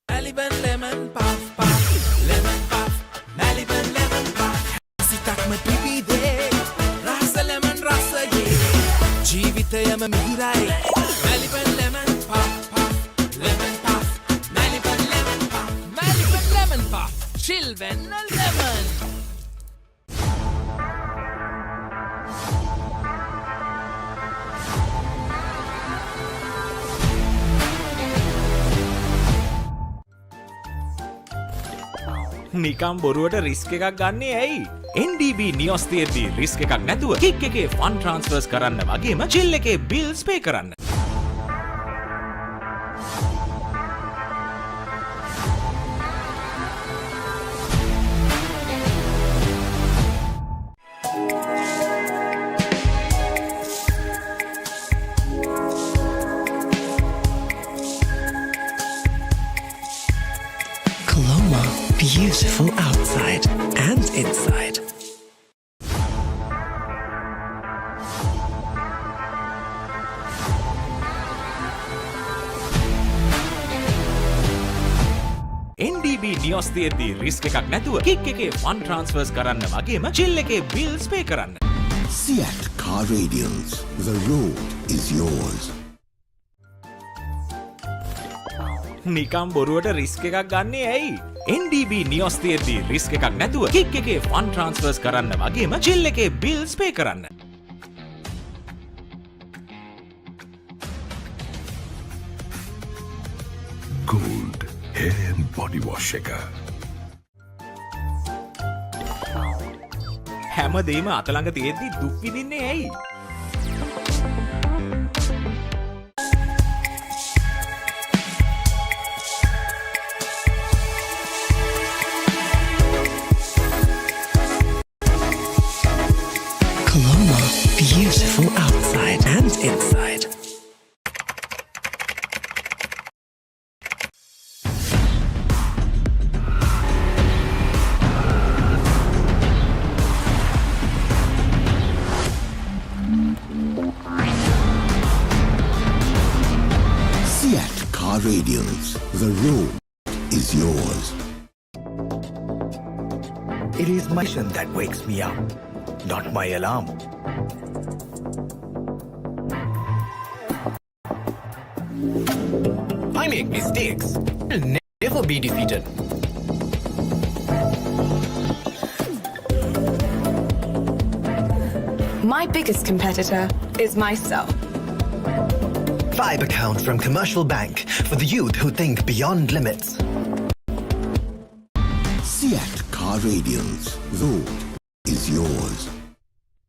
Maliban lemon puff puff, lemon puff, Maliban ජීවිතයම මිහිරයි Maliban lemon puff puff lemon puff Maliban lemon puff Maliban lemon puff chill when a lemon නිකම් බොරුවට risk එකක් ගන්නේ ඇයි? NDB නියොස් තියෙද්දි risk එකක් නැතුව kick එකේ fun ට්‍රාන්ස්ෆර්ස් කරන්න වගේම චිල් එකේ බිල්ස් පේ කරන්න. Colombo, beautiful outside and inside. NDB නියොස් තියෙද්දි රිස්ක් එකක් නැතුව කික් එකේ ෆන් ට්‍රාන්ස්ෆර්ස් කරන්න වගේම චිල් එකේ බිල්ස් පේ කරන්න. Seat Car Radiance. The road is yours. නිකම් බොරුවට රිස්ක් එකක් ගන්නේ ඇයි? NDB නියොස් තියෙද්දි රිස්ක් එකක් නැතුව කික් එකේ ෆන් ට්‍රාන්ස්ෆර්ස් කරන්න වගේම චිල් එකේ බිල්ස් පේ කරන්න. Gold hair and body wash එක. හැමදේම අතළඟ තියෙද්දි දුක් විඳින්නේ ඇයි? Colombo, beautiful outside and inside. Seat Car Radiance. The road is yours. It is my son that wakes me up, not my alarm. I make mistakes. I'll never be defeated. My biggest competitor is myself. 5 account from Commercial Bank for the youth who think beyond limits. Seat Car Radiance. The road is yours.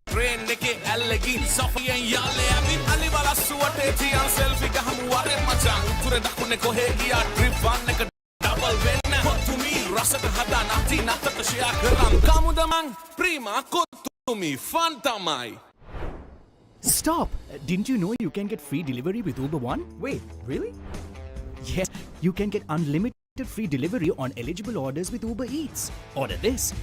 Train neke allegin Sofian yalle abin ali wala suwate tiyan selfie gahamu ware machan ture dakune kohe giya trip one එක double වෙන්න කොතුමි රසට හදා නැති නැතට share කරන් කමුද මං prima කොතුමි fun තමයි. Stop! Didn't you know you can get free delivery with Uber One? Wait, really? Yes, you can get unlimited free delivery on eligible orders with Uber Eats. Order this,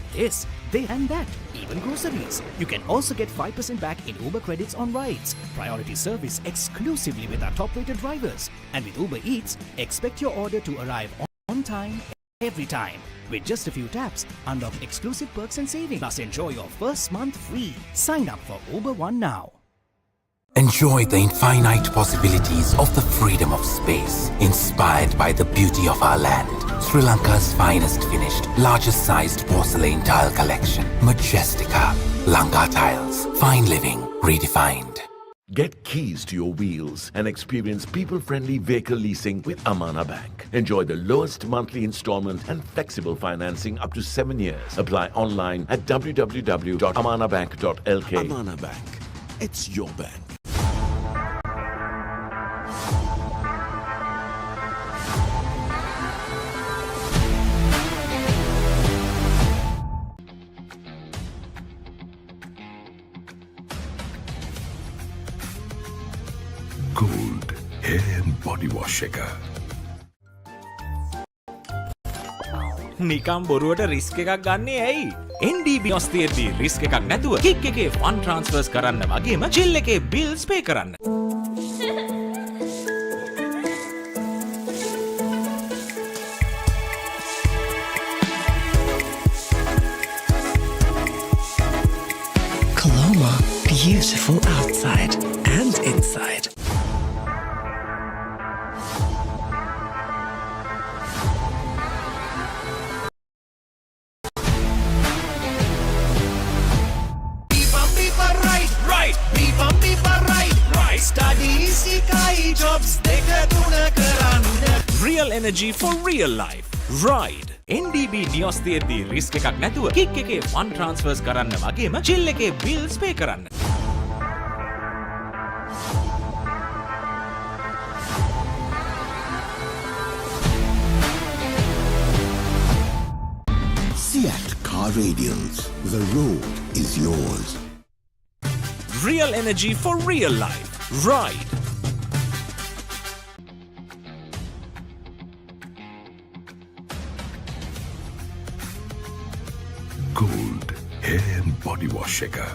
and that, even groceries. You can also get 5% back in Uber credits on rides. Priority service exclusively with our top-rated drivers. And with Uber Eats, expect your order to arrive on time, every time. With just a few taps, unlock exclusive perks and savings. Plus, enjoy your first month free. Sign up for Uber One now. Enjoy the infinite possibilities of the freedom of space, inspired by the beauty of our land. Sri Lanka's finest finished, largest sized porcelain tile collection. Majestica. Lanka Tiles. Fine living redefined. Get keys to your wheels and experience people-friendly vehicle leasing with Amana Bank. Enjoy the lowest monthly installment and flexible financing up to 7 years. Apply online at www.amanabank.lk. Amana Bank. It's your bank. Gold hair and body wash එක. නිකම් බොරුවට risk එකක් ගන්නේ ඇයි? NDB නියොස් තියෙද්දි risk එකක් නැතුව kick එකේ ෆන් ට්‍රාන්ස්ෆර්ස් කරන්න වගේම චිල් එකේ බිල්ස් පේ කරන්න. Colombo, beautiful outside and inside. Real energy for real life. Ride. NDB නියොස් තියෙද්දී රිස්ක් එකක් නැතුව කික් එකේ ෆන් ට්‍රාන්ස්ෆර්ස් කරන්න වගේම චිල් එකේ බිල්ස් පේ කරන්න. Seat Car Radials. The road is yours. Real energy for real life. Ride. Gold hair and body wash shaker.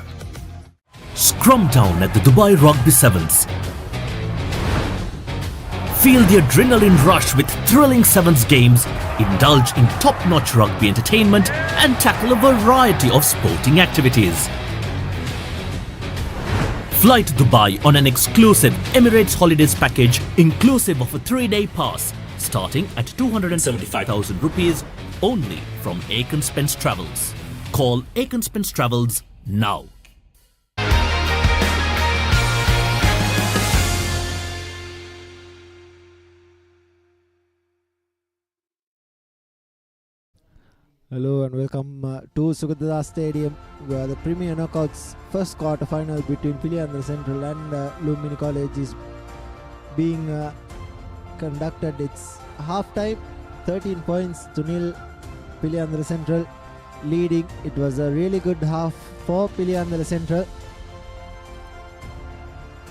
Scrum down at the Dubai Rugby Sevens. Feel the adrenaline rush with thrilling Sevens games, indulge in top-notch rugby entertainment and tackle a variety of sporting activities. Fly to Dubai on an exclusive Emirates Holidays package inclusive of a 3-day pass starting at 275,000 rupees only from Aiken Spence Travels. Call Aiken Spence Travels now. Hello and welcome to Sugathadasa Stadium, where the Premier Knockouts first quarter final between Piliyandala Central and Lumbini College is being conducted. It's half time, 13 points to nil. Piliyandala Central leading. It was a really good half for Piliyandala Central,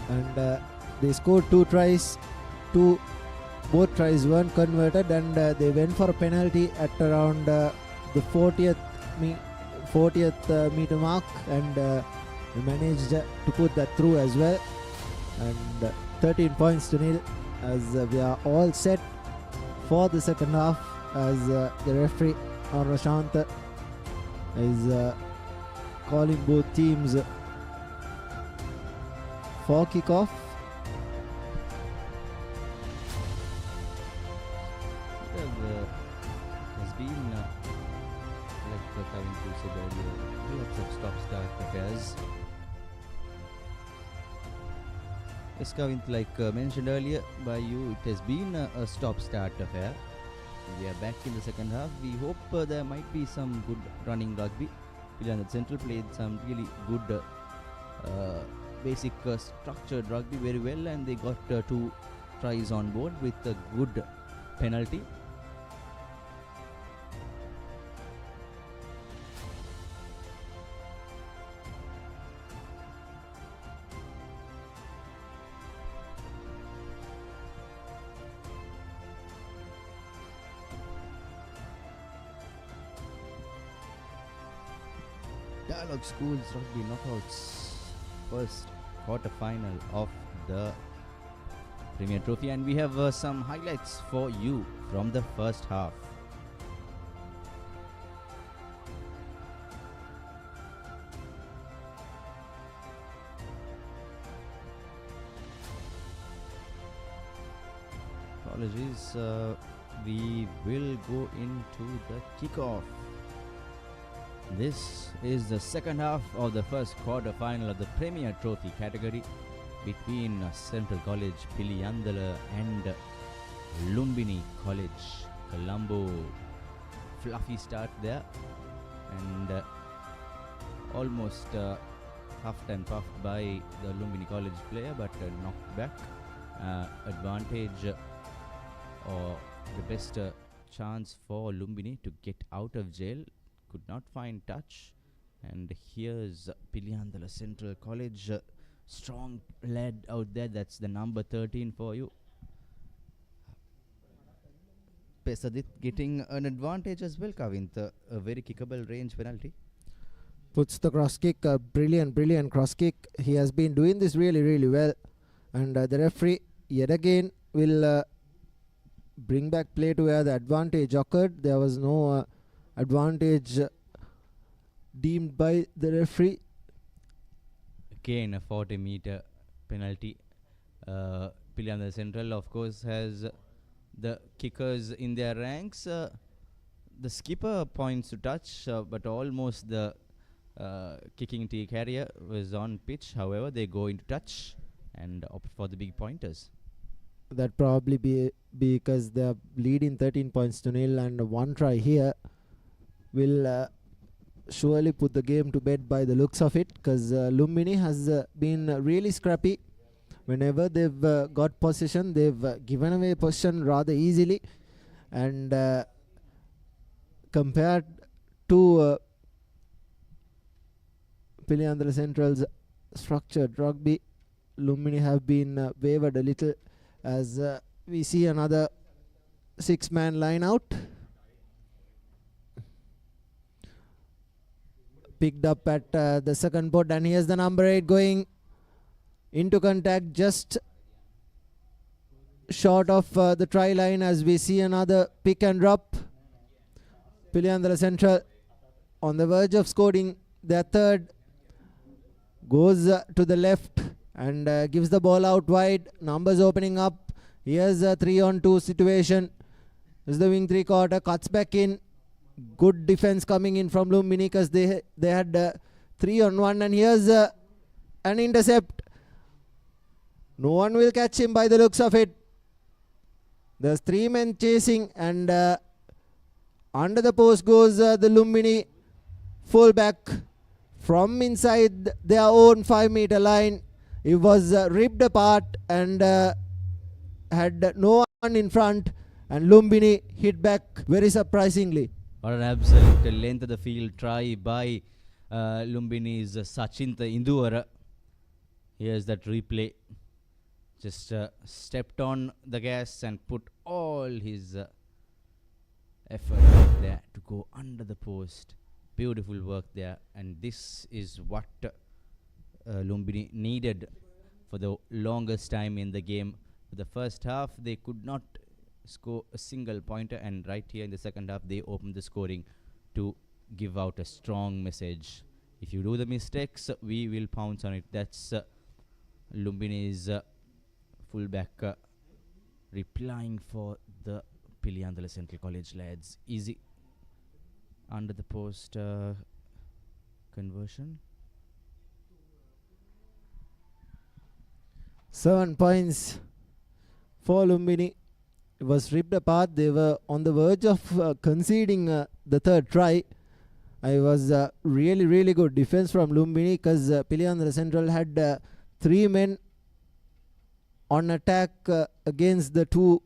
and they scored 2 tries. Both tries weren't converted, and they went for a penalty at around the 40th meter mark, and they managed to put that through as well. And 13 points to nil as we are all set for the second half, as the referee Rashant is calling both teams for kickoff. Has been like coming to say earlier, lots of stop-start affairs. Yes, Kavint, like mentioned earlier by you, it has been a stop-start affair. We are back in the second half. We hope there might be some good running rugby. Piliyandala Central played some really good basic structured rugby very well, and they got 2 tries on board with a good penalty. Dialog Schools Rugby Knockouts, first quarter final of the Premier Trophy, and we have some highlights for you from the first half. Apologies, we will go into the kickoff. This is the second half of the first quarter final of the Premier Trophy category between Central College Piliyandala and Lumbini College Colombo. Fluffy start there, and almost half-time puffed by the Lumbini College player, but knocked back. Advantage or the best chance for Lumbini to get out of jail. Could not find touch, and here's Piliyandala Central College, strong lad out there. That's the number 13 for you. Pesadit getting an advantage as well, Kavint. A very kickable range penalty. Puts the cross kick, a brilliant cross kick. He has been doing this really well, and the referee yet again will bring back play to where the advantage occurred. There was no advantage deemed by the referee. Again a 40-meter penalty Piliyandala Central, of course, has the kickers in their ranks. The skipper points to touch, but almost the kicking tea carrier was on pitch. However, they go into touch and opt for the big pointers. That probably be because they are leading 13 points to nil, and one try here will surely put the game to bed by the looks of it, because Lumbini has been really scrappy. Whenever they've got possession, they've given away possession rather easily, and compared to Piliyandala Central's structured rugby, Lumbini have been wavered a little, as we see another 6-man line out. Picked up at the second pot, and here's the number 8 going into contact just short of the try line, as we see another pick and drop. Piliyandala Central on the verge of scoring their third, goes to the left and gives the ball out wide. Numbers opening up. Here's a 3-on-2 situation. This is the wing 3/4, cuts back in. Good defense coming in from Lumbini, because they had 3-on-1, and here's an intercept. No one will catch him by the looks of it. There's 3 men chasing, and under the post goes the Lumbini fullback from inside their own 5-meter line. It was ripped apart and had no one in front, and Lumbini hit back very surprisingly. What an absolute length of the field try by Lumbini's Sachinta Induvara. Here's that replay. Just stepped on the gas and put all his effort out there to go under the post. Beautiful work there, and this is what Lumbini needed for the longest time in the game. For the first half, they could not score a single pointer, and right here in the second half, they opened the scoring to give out a strong message. If you do the mistakes, we will pounce on it. That's Lumbini's fullback replying for the Piliyandala Central College lads. Easy under the post conversion. 7 points for Lumbini. It was ripped apart. They were on the verge of conceding the third try. It was really good defense from Lumbini, because Piliyandala Central had 3 men on attack against the 2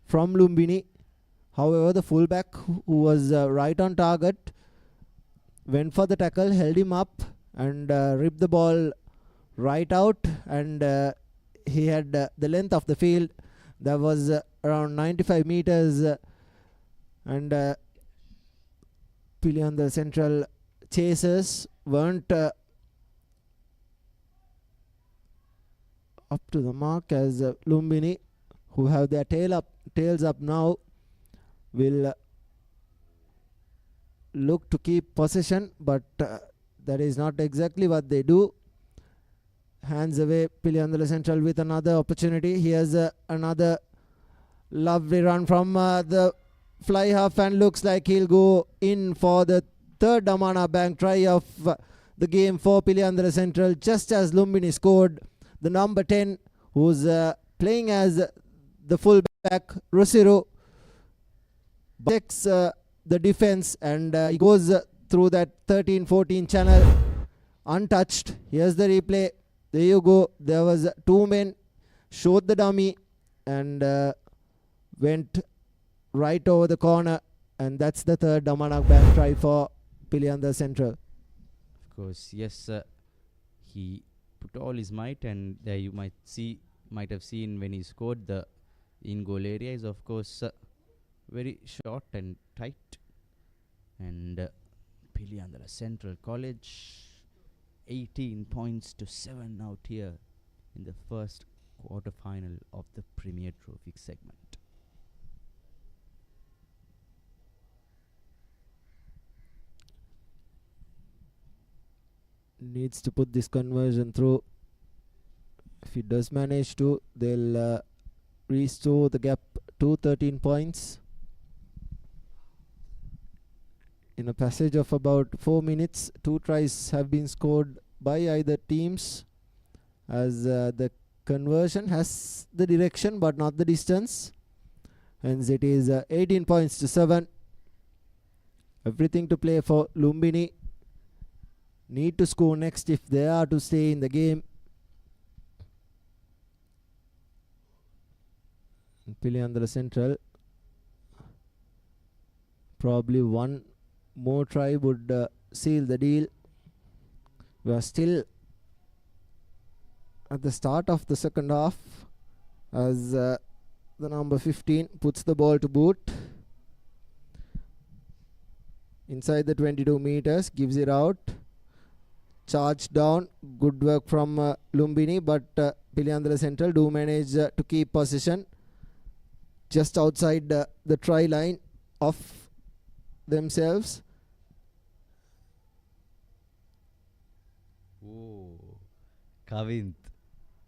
from Lumbini. However, the fullback, who was right on target, went for the tackle, held him up, and ripped the ball right out, and he had the length of the field. That was around 95 meters, and Piliyandala Central chasers weren't up to the mark, as Lumbini, who have their tails up now, will look to keep possession, but that is not exactly what they do. Hands away Piliyandala Central with another opportunity. Here's another lovely run from the fly half, and looks like he'll go in for the third Amana Bank try of the game for Piliyandala Central, just as Lumbini scored. The number 10, who's playing as the fullback, Rosiru, checks the defense, and he goes through that 13-14 channel untouched. Here's the replay. There you go. There was 2 men, showed the dummy, and went right over the corner, and that's the third Damanak back try for Piliyandala Central. Of course, yes, he put all his might, and there you might have seen when he scored, the in-goal area is of course very short and tight, and Piliyandala Central College 18 points to 7 out here in the first quarter final of the Premier Trophy segment. Needs to put this conversion through. If it does manage to, they'll restore the gap to 13 points. In a passage of about 4 minutes, 2 tries have been scored by either teams, as the conversion has the direction but not the distance. Hence it is 18 points to 7. Everything to play for Lumbini. Need to score next if they are to stay in the game. Piliyandala Central, probably one more try would seal the deal. We are still at the start of the second half, as the number 15 puts the ball to boot inside the 22 meters, gives it out, charge down. Good work from Lumbini, but Piliyandala Central do manage to keep possession just outside the try line of themselves. Oh, Kavint,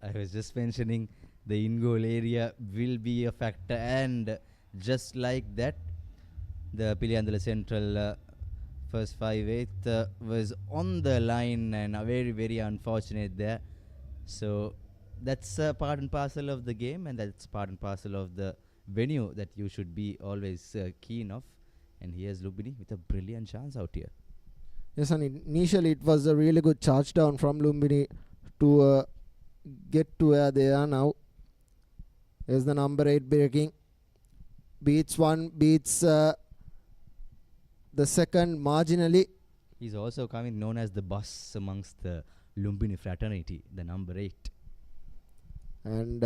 I was just mentioning the in-goal area will be a factor, and just like that, the Piliyandala Central first 5/8 was on the line, and very, very unfortunate there. So that's part and parcel of the game, and that's part and parcel of the venue that you should be always keen of. And here's Lumbini with a brilliant chance out here. Yes, and initially it was a really good charge down from Lumbini to get to where they are now. There's the number 8 breaking. Beats one, beats the second marginally. He's also coming known as the boss amongst the Lumbini fraternity, the number 8. And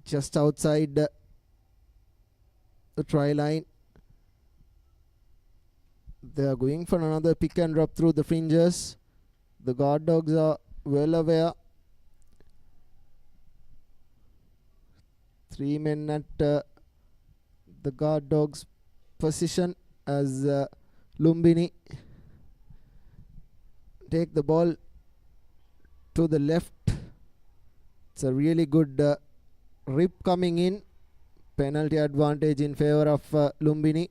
just outside the try line, they are going for another pick and drop through the fringes. The guard dogs are well aware. 3 men at the guard dogs position, as Lumbini take the ball to the left. It's a really good rip coming in. Penalty advantage in favor of Lumbini.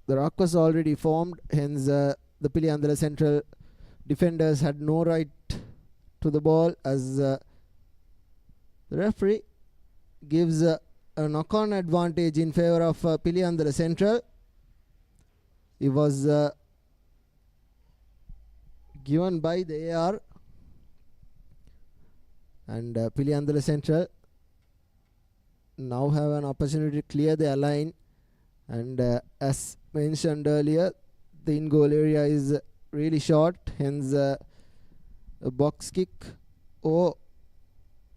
The ruck was already formed, hence the Piliyandala Central defenders had no right to the ball, as the referee gives a knock-on advantage in favor of Piliyandala Central. It was given by the AR, and Piliyandala Central now have an opportunity to clear their line. And as mentioned earlier, the in-goal area is really short, hence a box kick or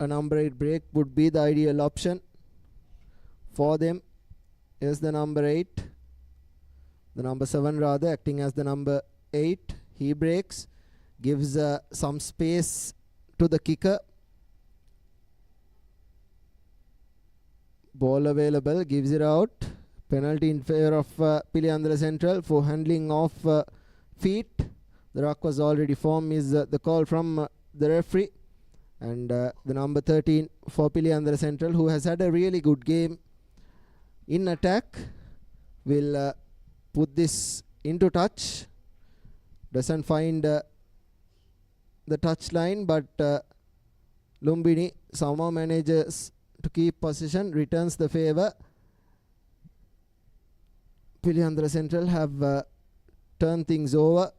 a number 8 break would be the ideal option for them. Here's the number 8, the number 7 rather, acting as the number 8. He breaks, gives some space to the kicker. Ball available, gives it out. Penalty in favor of Piliyandala Central for handling of feet. The ruck was already formed is the call from the referee. And the number 13 for Piliyandala Central, who has had a really good game in attack, will put this into touch. Doesn't find the touch line, but Lumbini somehow manages to keep possession, returns the favor. Piliyandala Central have turned things over.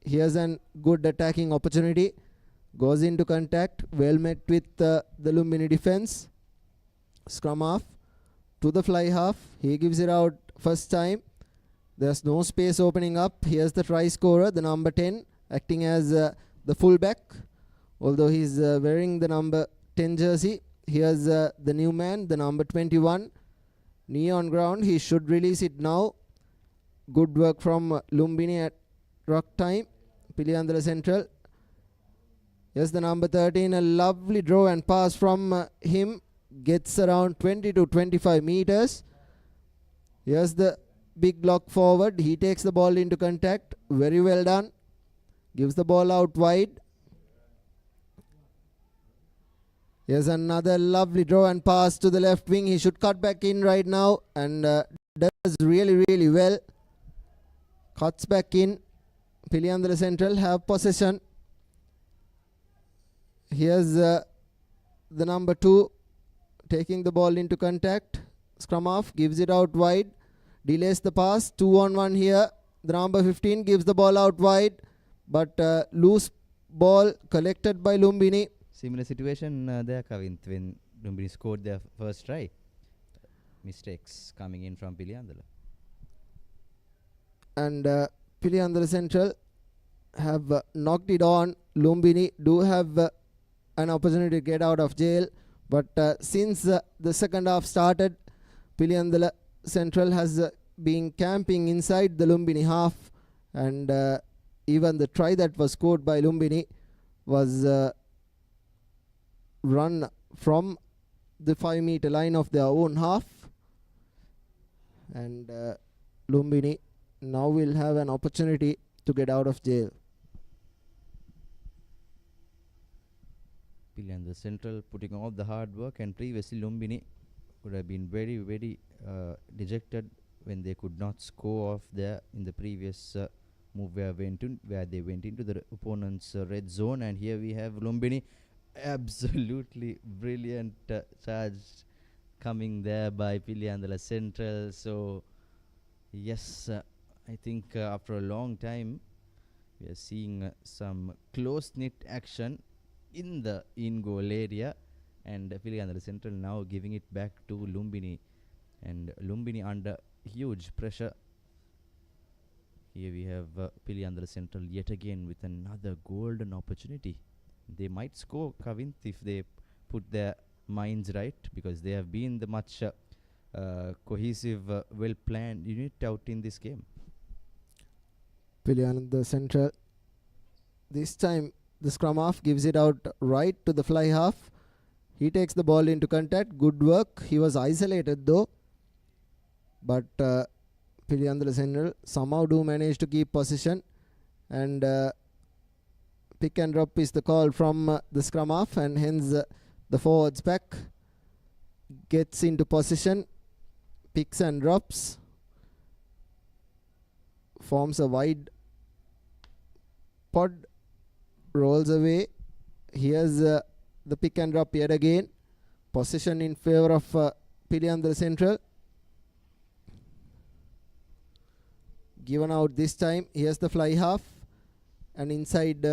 Here's a good attacking opportunity. Goes into contact, well met with the Lumbini defense. Scrum half to the fly half. He gives it out first time. There's no space opening up. Here's the try scorer, the number 10, acting as the fullback. Although he's wearing the number 10 jersey. Here's the new man, the number 21. Knee on ground. He should release it now. Good work from Lumbini at ruck time. Piliyandala Central. Here's the number 13. A lovely draw and pass from him. Gets around 20 to 25 meters. Here's the big block forward. He takes the ball into contact. Very well done. gives the ball out wide. Here's another lovely draw and pass to the left wing. He should cut back in right now and does really well. Cuts back in. Piliyandala Central have possession. Here's the number 2 taking the ball into contact. Scrum off, gives it out wide. Delays the pass. 2-on-1 here. The number 15 gives the ball out wide. But loose ball collected by Lumbini. Similar situation there, Kavinth, when Lumbini scored their first try. Mistakes coming in from Piliyandala. And Piliyandala Central have knocked it on. Lumbini do have an opportunity to get out of jail. But since the second half started, Piliyandala Central has been camping inside the Lumbini half. And even the try that was scored by Lumbini was run from the 5-meter line of their own half. And Lumbini now will have an opportunity to get out of jail. Piliyandala Central putting all the hard work, and previously Lumbini would have been very dejected when they could not score off there in the previous move where they went into the opponent's red zone. And here we have Lumbini, absolutely brilliant charge coming there by Piliyandala Central. So yes, I think after a long time we are seeing some close-knit action in the in-goal area, and Piliyandala Central now giving it back to Lumbini, and Lumbini under huge pressure. Here we have Piliyandala Central yet again with another golden opportunity. They might score, Kavinth, if they put their minds right, because they have been the much cohesive, well-planned unit out in this game. Piliyandala Central, this time the scrum half gives it out right to the fly half. He takes the ball into contact. Good work. He was isolated though, but Piliyandala Central somehow do manage to keep possession, and pick and drop is the call from the scrum half, and hence the forwards pack gets into position, picks and drops, forms a wide pod, rolls away. Here's the pick and drop yet again. Possession in favor of Piliyandala Central. Given out this time. Here's the fly half, and inside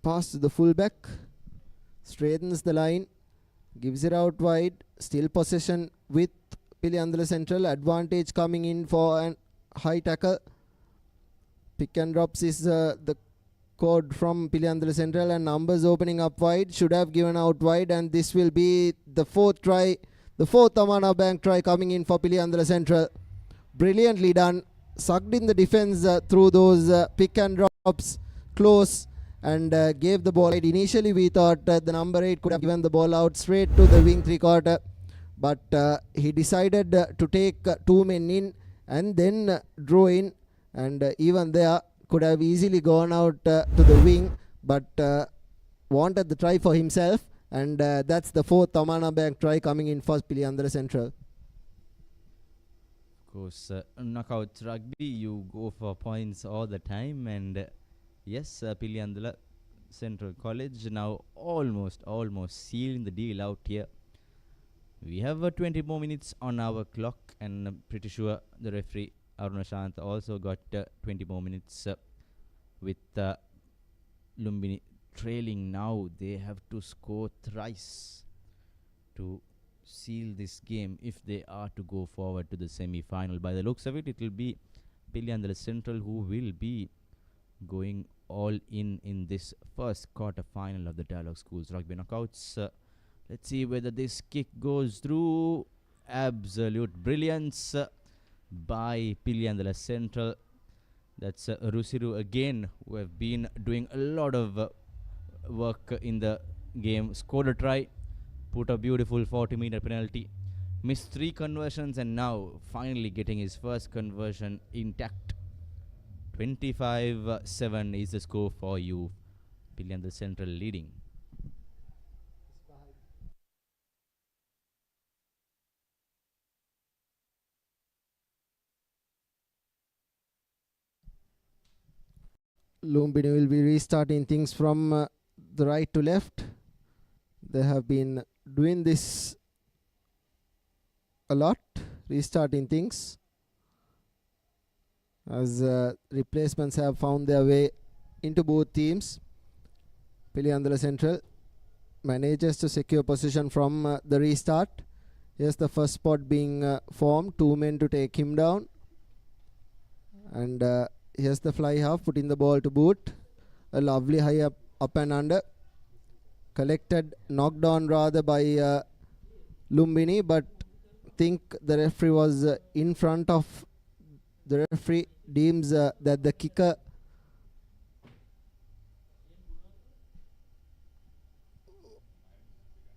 pass to the fullback. Straightens the line, gives it out wide. Still possession with Piliyandala Central. Advantage coming in for an high tackle. Pick and drops is the code from Piliyandala Central, and numbers opening up wide. Should have given out wide, and this will be the fourth try, the fourth Amana Bank try coming in for Piliyandala Central. Brilliantly done. Sucked in the defense through those pick and drops close, and gave the ball. Initially we thought the number 8 could have given the ball out straight to the wing 3/4, but he decided to take 2 men in and then draw in, and even there could have easily gone out to the wing, but wanted the try for himself, and that's the fourth Amana Bank try coming in for Piliyandala Central. Of course, knockout rugby, you go for points all the time, and yes, Piliyandala Central College now almost sealing the deal out here. We have 20 more minutes on our clock, and I'm pretty sure the referee Aruna Shant also got 20 more minutes with Lumbini trailing now. They have to score thrice to seal this game if they are to go forward to the semi-final. By the looks of it, it will be Piliyandala Central who will be going all in this first quarter final of the Dialog Schools Rugby Knockouts. Let's see whether this kick goes through. Absolute brilliance by Piliyandala Central. That's Rusiru again, who have been doing a lot of work in the game. Scored a try, put a beautiful 40-meter penalty, missed 3 conversions, and now finally getting his first conversion intact 25-7 is the score for you. Piliyandala Central leading. Lumbini will be restarting things from the right to left. They have been doing this a lot, restarting things, as replacements have found their way into both teams. Piliyandala Central manages to secure position from the restart. Here's the first spot being formed, 2 men to take him down, and here's the fly half, putting the ball to boot. A lovely high up and under. Collected, knocked on rather by Lumbini, but think the referee was in front of the referee, deems that the kicker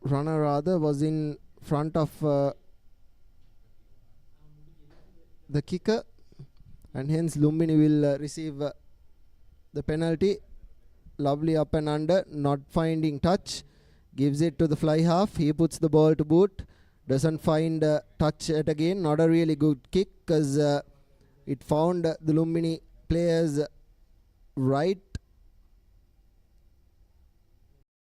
runner rather was in front of the kicker, and hence Lumbini will receive the penalty. Lovely up and under, not finding touch, gives it to the fly half. He puts the ball to boot, doesn't find touch yet again. Not a really good kick, because it found the Lumbini players right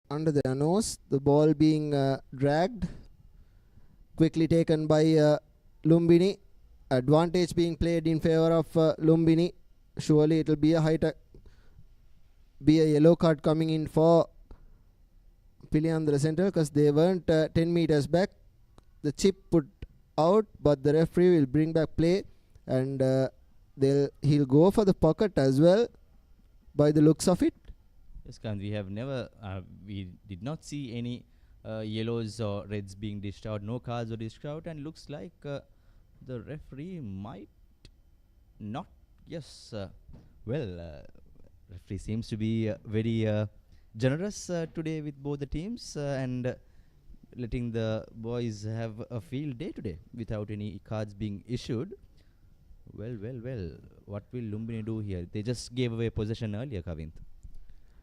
under their nose. The ball being dragged, quickly taken by Lumbini. Advantage being played in favor of Lumbini. Surely it will be a yellow card coming in for Piliyandala Central, because they weren't 10 meters back. The chip put out, but the referee will bring back play, and he'll go for the pocket as well by the looks of it. Yes, Kant, we did not see any yellows or reds being dished out, no cards were dished out, and looks like the referee might not. Yes, referee seems to be very generous today with both the teams, and letting the boys have a field day today without any cards being issued. Well. What will Lumbini do here? They just gave away possession earlier, Kavint.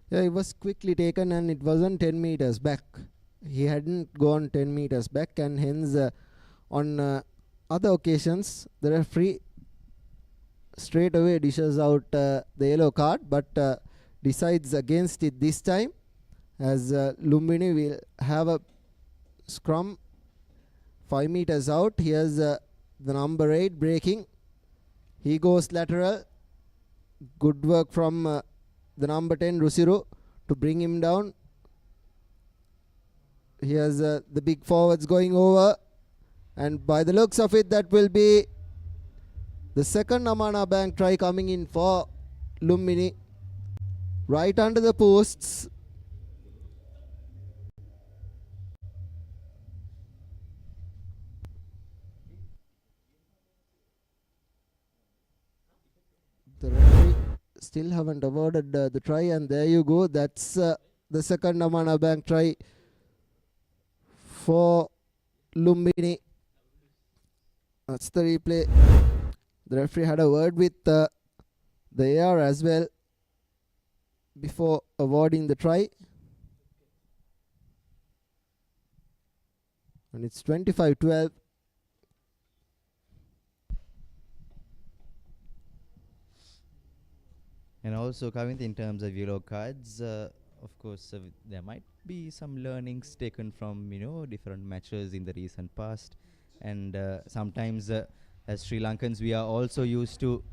Yeah, it was quickly taken, and it wasn't 10 meters back. He hadn't gone 10 meters back, and hence on other occasions the referee straight away dishes out the yellow card, but decides against it this time, as Lumbini will have a scrum 5 meters out. Here's the number 8 breaking. He goes lateral. Good work from the number 10 Rusiru to bring him down. Here's the big forwards going over, and by the looks of it, that will be the second Amana Bank try coming in for Lumbini. Right under the posts. The referee still haven't awarded the try, and there you go. That's the second Amana Bank try for Lumbini. That's the replay. The referee had a word with the AR as well before awarding the try. And it's 25-12. And also, Kavint, in terms of yellow cards, of course, there might be some learnings taken from different matches in the recent past, and sometimes as Sri Lankans, we are also used to,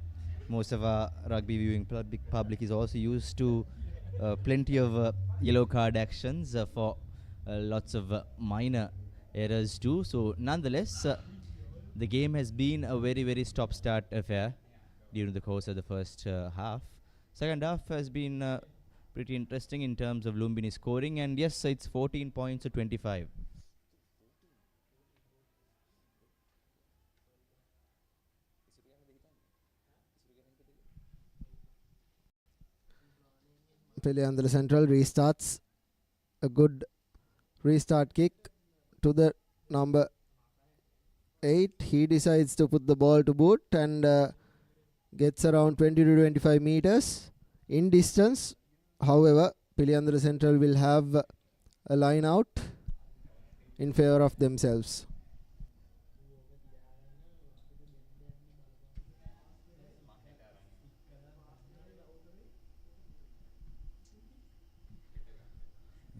most of our rugby viewing public is also used to plenty of yellow card actions for lots of minor errors too. So nonetheless, the game has been a very stop-start affair during the course of the first half. Second half has been pretty interesting in terms of Lumbini scoring, and yes, it's 14 points to 25. Piliyandala Central restarts. A good restart kick to the number 8. He decides to put the ball to boot, and gets around 20 to 25 meters in distance. However, Piliyandala Central will have a line out in favor of themselves.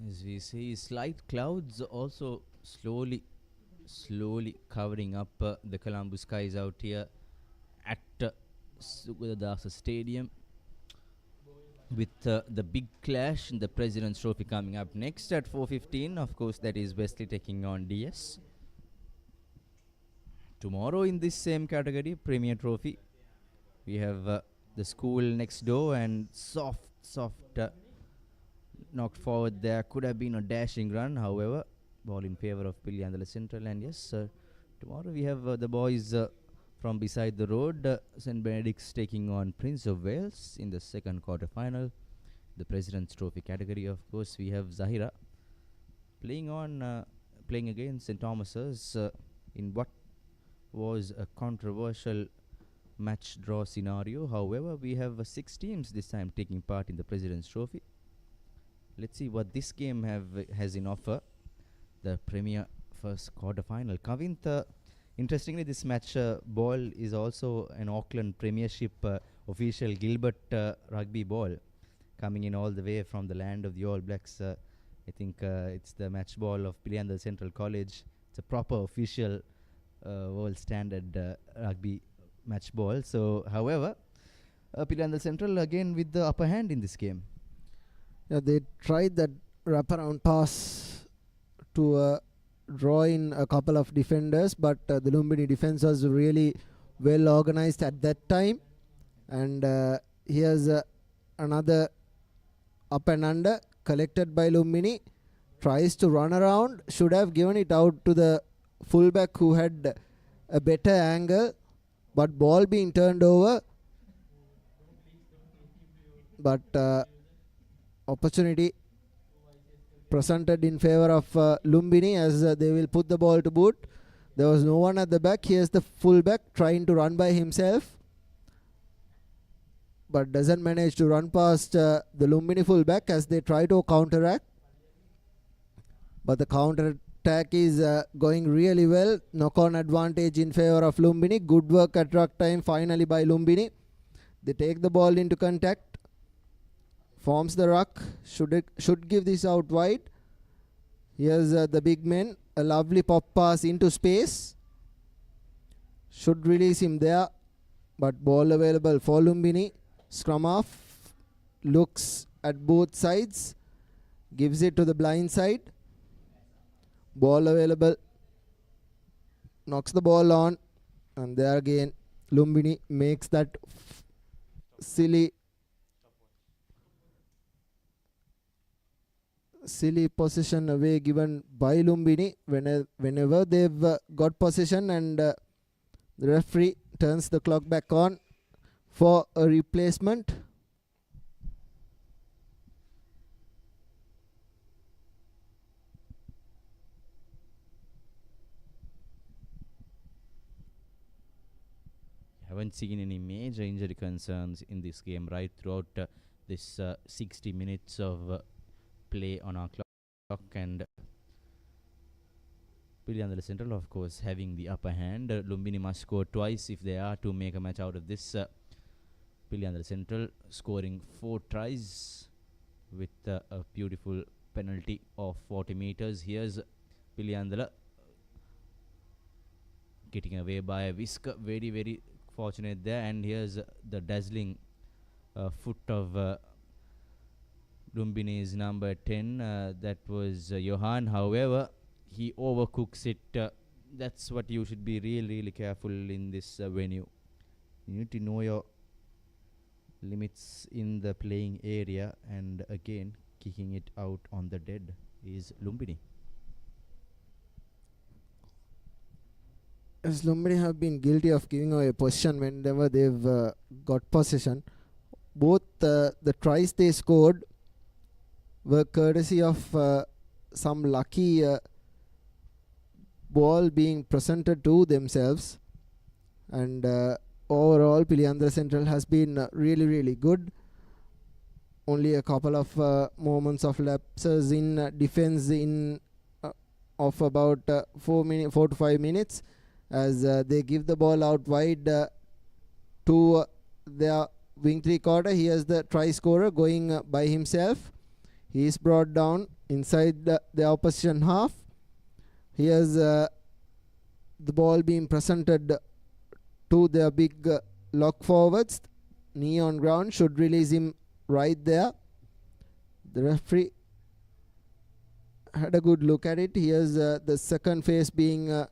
As we see, slight clouds also slowly covering up the Colombo skies out here at Sugathadasa Stadium, with the big clash in the President's Trophy coming up next at 4:15. Of course, that is Wesley taking on DS. Tomorrow in this same category, Premier Trophy, we have the school next door, and soft knocked forward there. Could have been a dashing run, however, ball in favor of Piliyandala Central. And yes, tomorrow we have the boys from beside the road, St. Benedict's taking on Prince of Wales in the second quarter final, the President's Trophy category. Of course, we have Zahira playing against St. Thomas's in what was a controversial match draw scenario. However, we have 6 teams this time taking part in the President's Trophy. Let's see what this game has in offer. The Premier first quarter final. Kavintha, interestingly, this match ball is also an Auckland Premiership official Gilbert rugby ball, coming in all the way from the land of the All Blacks. I think it's the match ball of Piliyandala Central College. It's a proper official world standard rugby match ball. So, however, Piliyandala Central again with the upper hand in this game. Yeah, they tried that wraparound pass to draw in a couple of defenders, but the Lumbini defense was really well organized at that time. And here's another up and under collected by Lumbini. Tries to run around, should have given it out to the fullback who had a better angle, but ball being turned over. But opportunity presented in favor of Lumbini, as they will put the ball to boot. There was no one at the back. Here's the fullback trying to run by himself, but doesn't manage to run past the Lumbini fullback as they try to counteract. But the counter attack is going really well. Knock-on advantage in favor of Lumbini. Good work at ruck time finally by Lumbini. They take the ball into contact. Forms the ruck, should give this out wide. Here's the big men, a lovely pop pass into space. Should release him there, but ball available for Lumbini. Scrum off, looks at both sides, gives it to the blind side. Ball available, knocks the ball on, and there again Lumbini makes that silly possession away given by Lumbini whenever they've got possession, and the referee turns the clock back on for a replacement. Haven't seen any major injury concerns in this game right throughout this 60 minutes of play on our clock, and Piliyandala Central, of course, having the upper hand. Lumbini must score twice if they are to make a match out of this. Piliyandala Central scoring 4 tries with a beautiful penalty of 40 meters. Here's Piliyandala getting away by a whisker. Very, very fortunate there. And here's the dazzling foot of Lumbini's number 10, that was Johan. However, he overcooks it. That's what you should be really careful in this venue. You need to know your limits in the playing area, and again kicking it out on the dead is Lumbini. As Lumbini have been guilty of giving away possession whenever they've got possession. Both the tries they scored were courtesy of some lucky ball being presented to themselves, and overall, Piliyandala Central has been really good. Only a couple of moments of lapses in defense in of about 4 to 5 minutes, as they give the ball out wide to their wing three quarter. Here's the try scorer going by himself. He is brought down inside the opposition half. Here's the ball being presented to their big lock forwards. Knee on ground, should release him right there. The referee had a good look at it. Here's the second phase being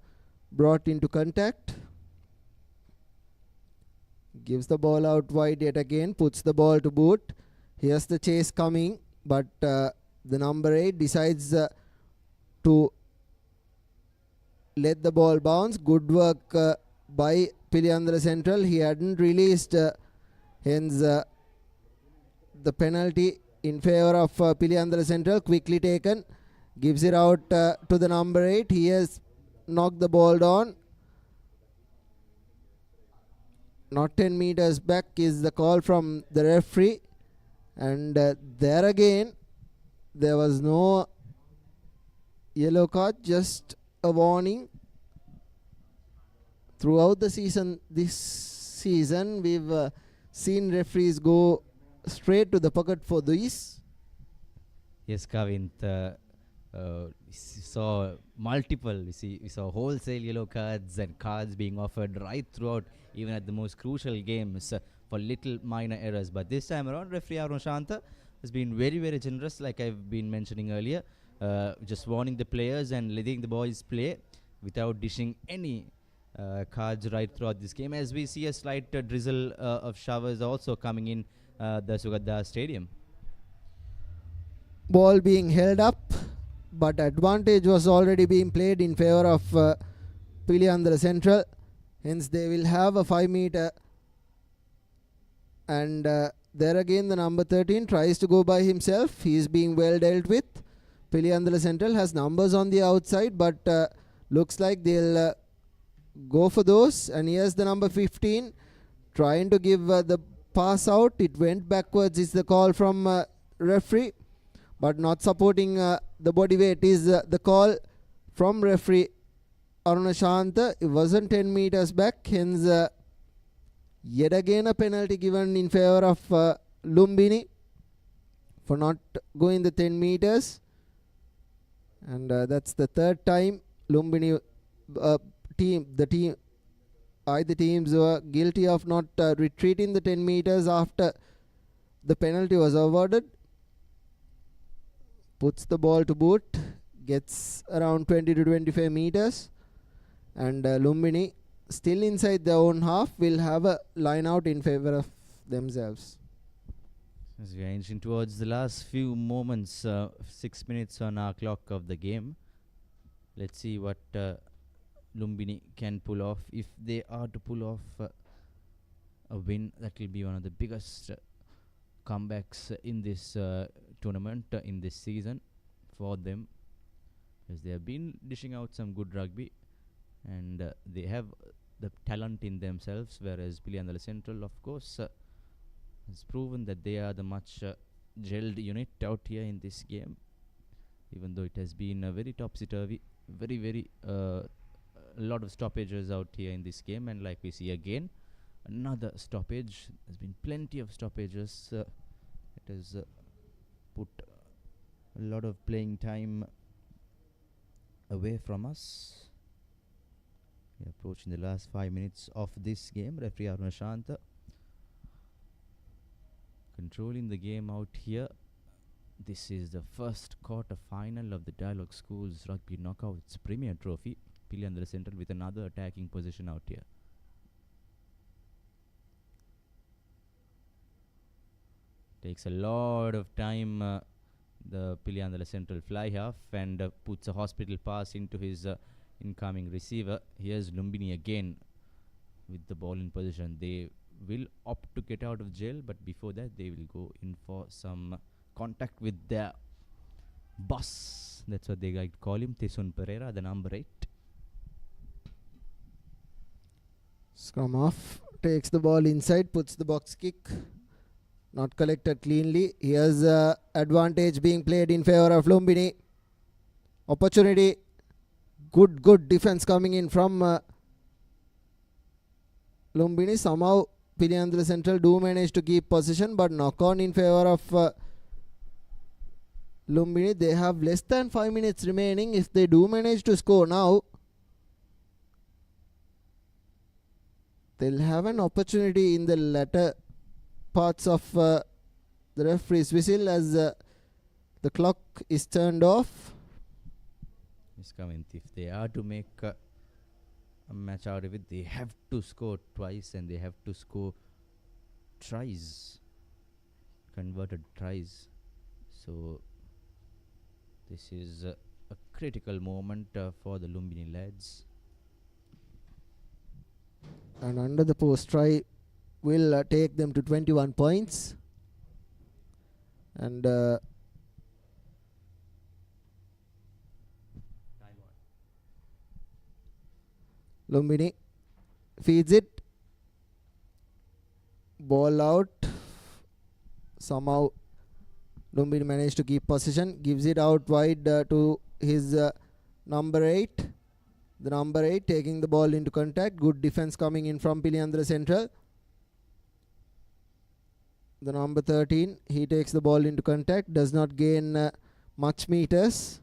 brought into contact. Gives the ball out wide yet again, puts the ball to boot. Here's the chase coming, but the number 8 decides to let the ball bounce. Good work by Piliyandala Central. He hadn't released, hence the penalty in favor of Piliyandala Central quickly taken. Gives it out to the number 8. He has knocked the ball down. Not 10 meters back is the call from the referee. And there again, there was no yellow card, just a warning. Throughout the season, this season, we've seen referees go straight to the pocket for this. Yes, Kavint. We saw multiple, we saw wholesale yellow cards and cards being offered right throughout, even at the most crucial games for little minor errors. But this time around, referee Arun Shanta has been very generous, like I've been mentioning earlier, just warning the players and letting the boys play without dishing any cards right throughout this game, as we see a slight drizzle of showers also coming in the Sugathadasa stadium. Ball being held up, but advantage was already being played in favor of Piliyandala Central. Hence they will have a 5 meter, and there again the number 13 tries to go by himself. He is being well dealt with. Piliyandala Central has numbers on the outside, but looks like they'll go for those. And here's the number 15 trying to give the pass out. It went backwards is the call from referee, but not supporting the body weight is the call from referee Aruna Shanta. It wasn't 10 meters back, hence yet again a penalty given in favor of Lumbini for not going the 10 meters. And that's the third time Lumbini either teams were guilty of not retreating the 10 meters after the penalty was awarded. Puts the ball to boot, gets around 20 to 25 meters, and Lumbini, still inside their own half, will have a line out in favor of themselves. As we are inching towards the last few moments, 6 minutes on our clock of the game, let's see what Lumbini can pull off. If they are to pull off a win, that will be one of the biggest comebacks in this tournament, in this season for them, as they have been dishing out some good rugby, and they have the talent in themselves, whereas Piliyandala Central, of course, has proven that they are the much gelled unit out here in this game, even though it has been a very topsy-turvy, very a lot of stoppages out here in this game. And like we see again, another stoppage. There's been plenty of stoppages. It has put a lot of playing time away from us. We are approaching the last 5 minutes of this game. Referee Aruna Shanta controlling the game out here. This is the first quarter final of the Dialog Schools Rugby Knockouts Premier Trophy. Piliyandala Central with another attacking position out here. Takes a lot of time, the Piliyandala Central fly half, and puts a hospital pass into his incoming receiver. Here's Lumbini again with the ball in position. They will opt to get out of jail, but before that they will go in for some contact with their boss. That's what they like to call him, Tisun Pereira, the number 8. Scrum off, takes the ball inside, puts the box kick. Not collected cleanly. Here's advantage being played in favor of Lumbini. Opportunity. Good defense coming in from Lumbini. Somehow Piliyandala Central do manage to keep possession, but knock on in favor of Lumbini. They have less than 5 minutes remaining. If they do manage to score now, they'll have an opportunity in the latter parts of the referee's whistle as the clock is turned off. It's coming. If they are to make a match out of it, they have to score twice and they have to score tries, converted tries. So this is a critical moment for the Lumbini lads. And under the post try will take them to 21 points. And Lumbini feeds it. Ball out. Somehow Lumbini managed to keep possession. Gives it out wide to his number 8. The number 8 taking the ball into contact. Good defense coming in from Piliyandala Central. The number 13, he takes the ball into contact. Does not gain much meters.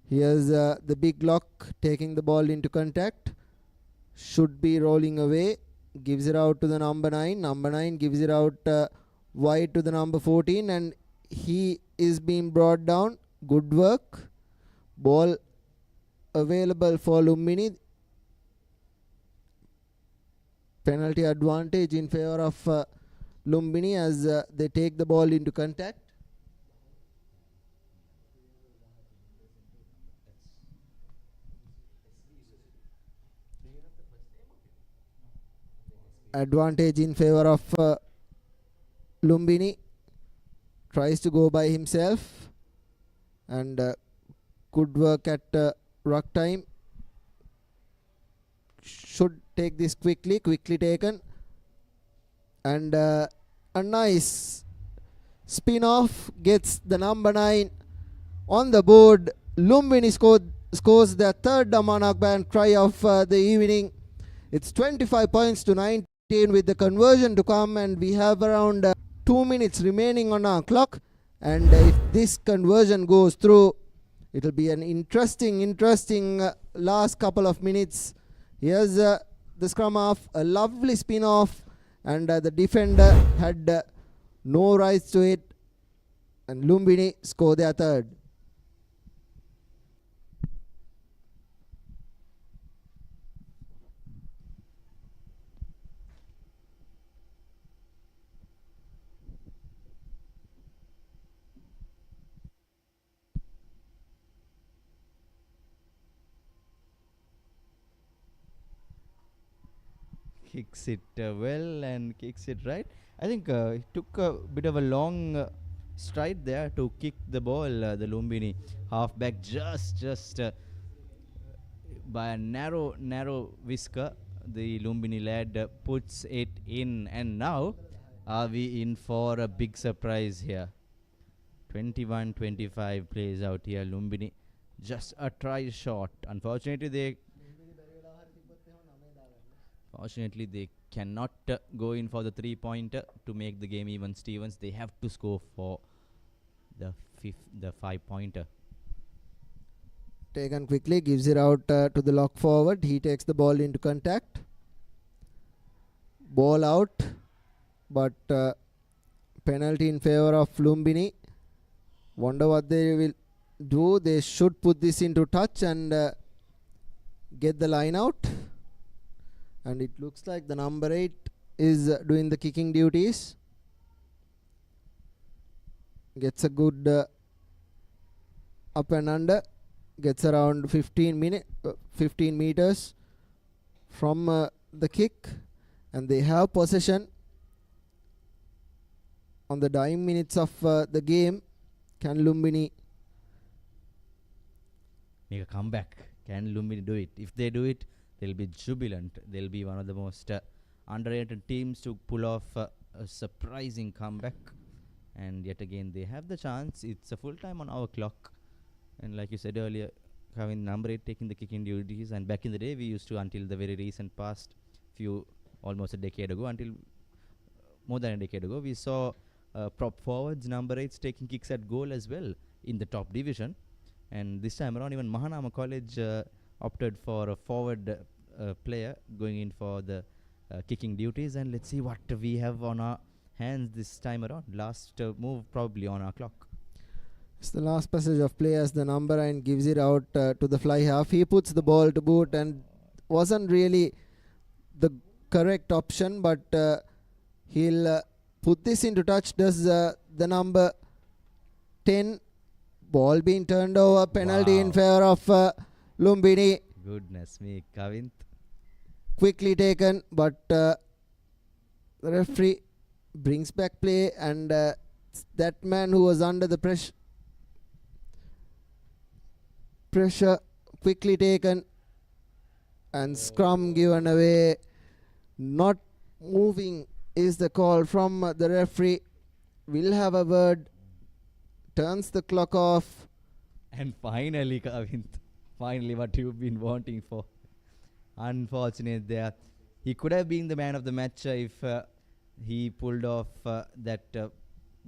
Here's the big lock taking the ball into contact. Should be rolling away. Gives it out to the number 9. Number 9 gives it out wide to the number 14. And he is being brought down. Good work. Ball available for Lumbini. Penalty advantage in favor of Lumbini as they take the ball into contact. Advantage in favor of Lumbini. Tries to go by himself. And good work at ruck time. Should take this quickly taken. And a nice spin off gets the number 9 on the board. Lumbini scores their third Damanak Band try of the evening. It's 25 points to 19 with the conversion to come, and we have around 2 minutes remaining on our clock. And if this conversion goes through, it will be an interesting last couple of minutes. Here's the scrum off, a lovely spin off, and the defender had no rights to it, and Lumbini score their third. Kicks it well and kicks it right. I think it took a bit of a long stride there to kick the ball. The Lumbini halfback just by a narrow whisker, the Lumbini lad puts it in. And now are we in for a big surprise here? 21-25 plays out here. Lumbini just a try short. Unfortunately, they cannot go in for the 3-pointer to make the game even Stevens. They have to score for the 5-pointer. Taken quickly, gives it out to the lock forward. He takes the ball into contact. Ball out, but penalty in favor of Lumbini. Wonder what they will do. They should put this into touch and get the line out. And it looks like the number 8 is doing the kicking duties. Gets a good up and under. Gets around 15 meters from the kick. And they have possession on the dying minutes of the game. Can Lumbini make a comeback? Can Lumbini do it? If they do it, they'll be jubilant. They'll be one of the most underrated teams to pull off a surprising comeback. And yet again, they have the chance. It's a full time on our clock. And like you said earlier, having number 8 taking the kicking duties. And back in the day, we used to, until the very recent past, almost a decade ago, until more than a decade ago, we saw prop forwards, number 8s taking kicks at goal as well in the top division. And this time around, even Mahanama College opted for a forward player going in for the kicking duties. And let's see what we have on our hands this time around. Last move probably on our clock. It's the last passage of play as the number 9 gives it out to the fly half. He puts the ball to boot and wasn't really the correct option, but he'll put this into touch. Does the number 10. Ball being turned over, penalty in favor of Lumbini. Goodness me, Kavint. Quickly taken, but the referee brings back play, and that man who was under the pressure quickly taken, and scrum given away. Not moving is the call from the referee. We'll have a word. Turns the clock off. And finally, Kavint, finally what you've been wanting for. Unfortunate there. He could have been the man of the match if he pulled off that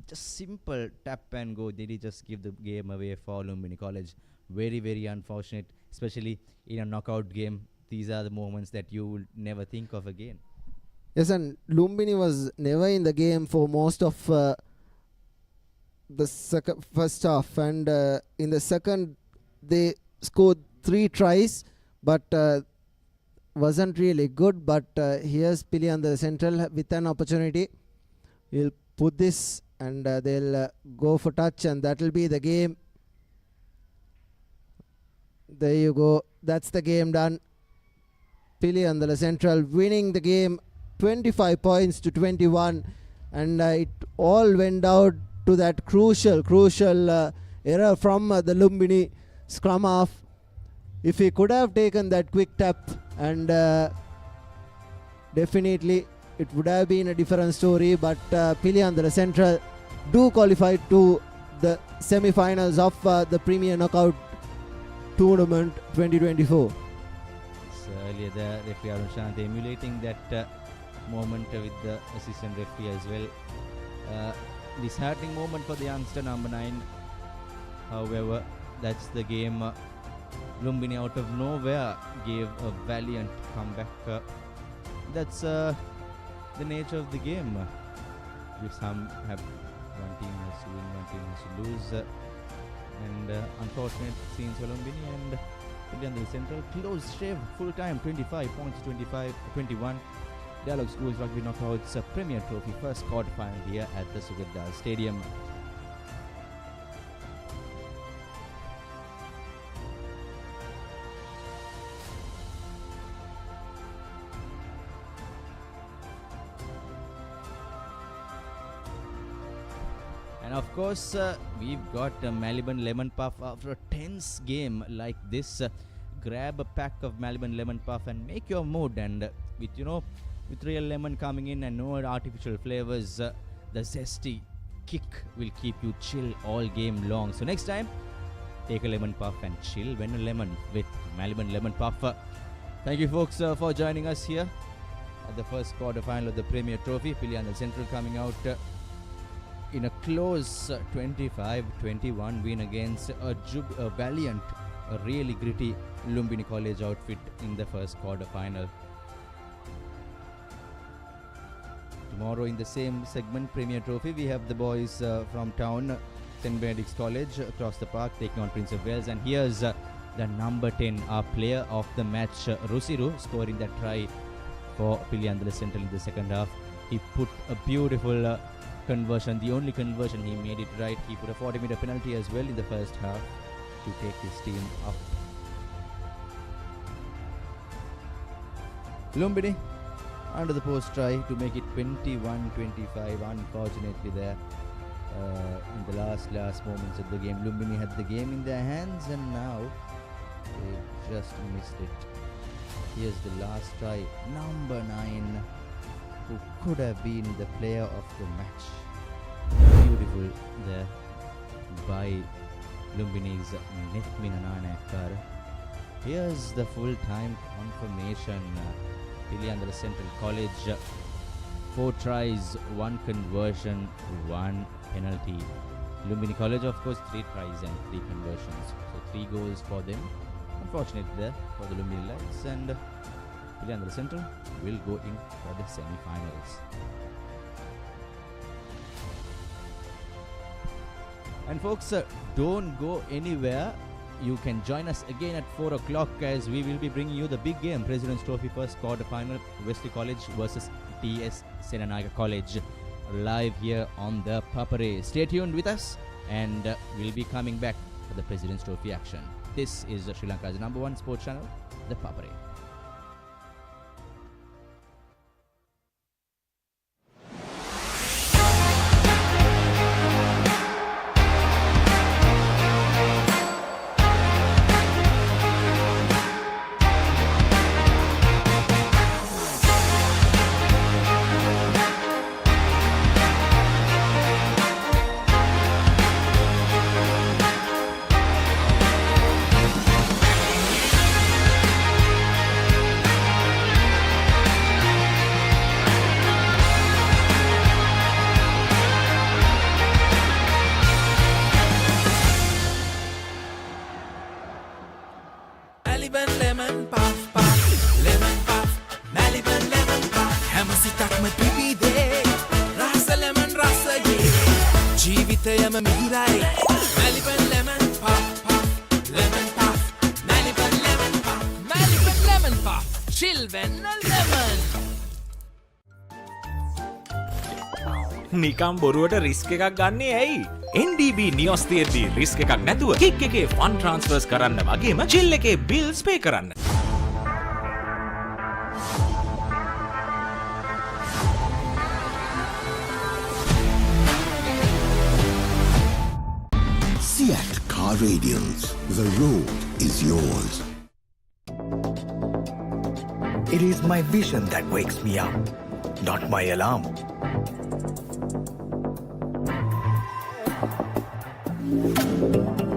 just simple tap and go. Did he just give the game away for Lumbini College? Very, very unfortunate, especially in a knockout game. These are the moments that you will never think of again. Yes, and Lumbini was never in the game for most of the first half, and in the second they scored 3 tries, but wasn't really good. But here's Piliyandala Central with an opportunity. He'll put this, and they'll go for touch, and that'll be the game. There you go. That's the game done. Piliyandala Central winning the game 25 points to 21, and it all went out to that crucial error from the Lumbini scrum half. If he could have taken that quick tap, and definitely it would have been a different story. But Piliyandala Central do qualify to the semi-finals of the Premier Knockout Tournament 2024. Earlier the referee Arun Shanti emulating that moment with the assistant referee as well. Disheartening moment for the youngster number 9. However, that's the game. Lumbini out of nowhere gave a valiant comeback. That's the nature of the game. Some have one team has to win, one team has to lose. And unfortunate scenes for Lumbini, and Piliyandala Central close shave full time 25 points 21. Dialog Schools Rugby Knockouts Premier Trophy first quarter final here at the Sugathadasa Stadium. And of course, we've got Maliban Lemon Puff after a tense game like this. Grab a pack of Maliban Lemon Puff and make your mood. And with real lemon coming in and no artificial flavors, the zesty kick will keep you chill all game long. So next time, take a lemon puff and chill when a lemon with Maliban Lemon Puff. Thank you folks for joining us here at the first quarter final of the Premier Trophy. Piliyandala Central coming out in a close 25-21 win against a valiant, a really gritty Lumbini College outfit in the first quarter final. Tomorrow in the same segment, Premier Trophy, we have the boys from town, St. Benedict's College, across the park, taking on Prince of Wales. And here's the number 10, our player of the match, Rusiru, scoring that try for Piliyandala Central in the second half. He put a beautiful conversion, the only conversion he made it right. He put a 40-meter penalty as well in the first half to take his team up. Lumbini under the post try to make it 21-25. Unfortunately there in the last moments of the game, Lumbini had the game in their hands, and now they just missed it. Here's the last try, number 9, who could have been the player of the match. Beautiful there by Lumbini's Nithminananakar. Here's the full-time confirmation. Piliyandala Central College, 4 tries, 1 conversion, 1 penalty. Lumbini College, of course, 3 tries and 3 conversions. So 3 goals for them. Unfortunate there for the Lumbini Lights, and Piliyandala Central will go in for the semi-finals. And folks, don't go anywhere. You can join us again at 4 o'clock as we will be bringing you the big game, President's Trophy first quarter-final, Wesley College versus TS Senanayaka College, live here on the Papare. Stay tuned with us, and we'll be coming back for the President's Trophy action. This is Sri Lanka's #1 sports channel, the Papare. නිකම් බොරුවට risk එකක් ගන්නේ ඇයි? NDB නියොස් තියෙද්දි risk එකක් නැතුව kick එකේ fun ට්‍රාන්ස්ෆර්ස් කරන්න වගේම චිල් එකේ බිල්ස් පේ කරන්න. Seat Car Radiance. The road is yours. It is my vision that wakes me up, not my alarm.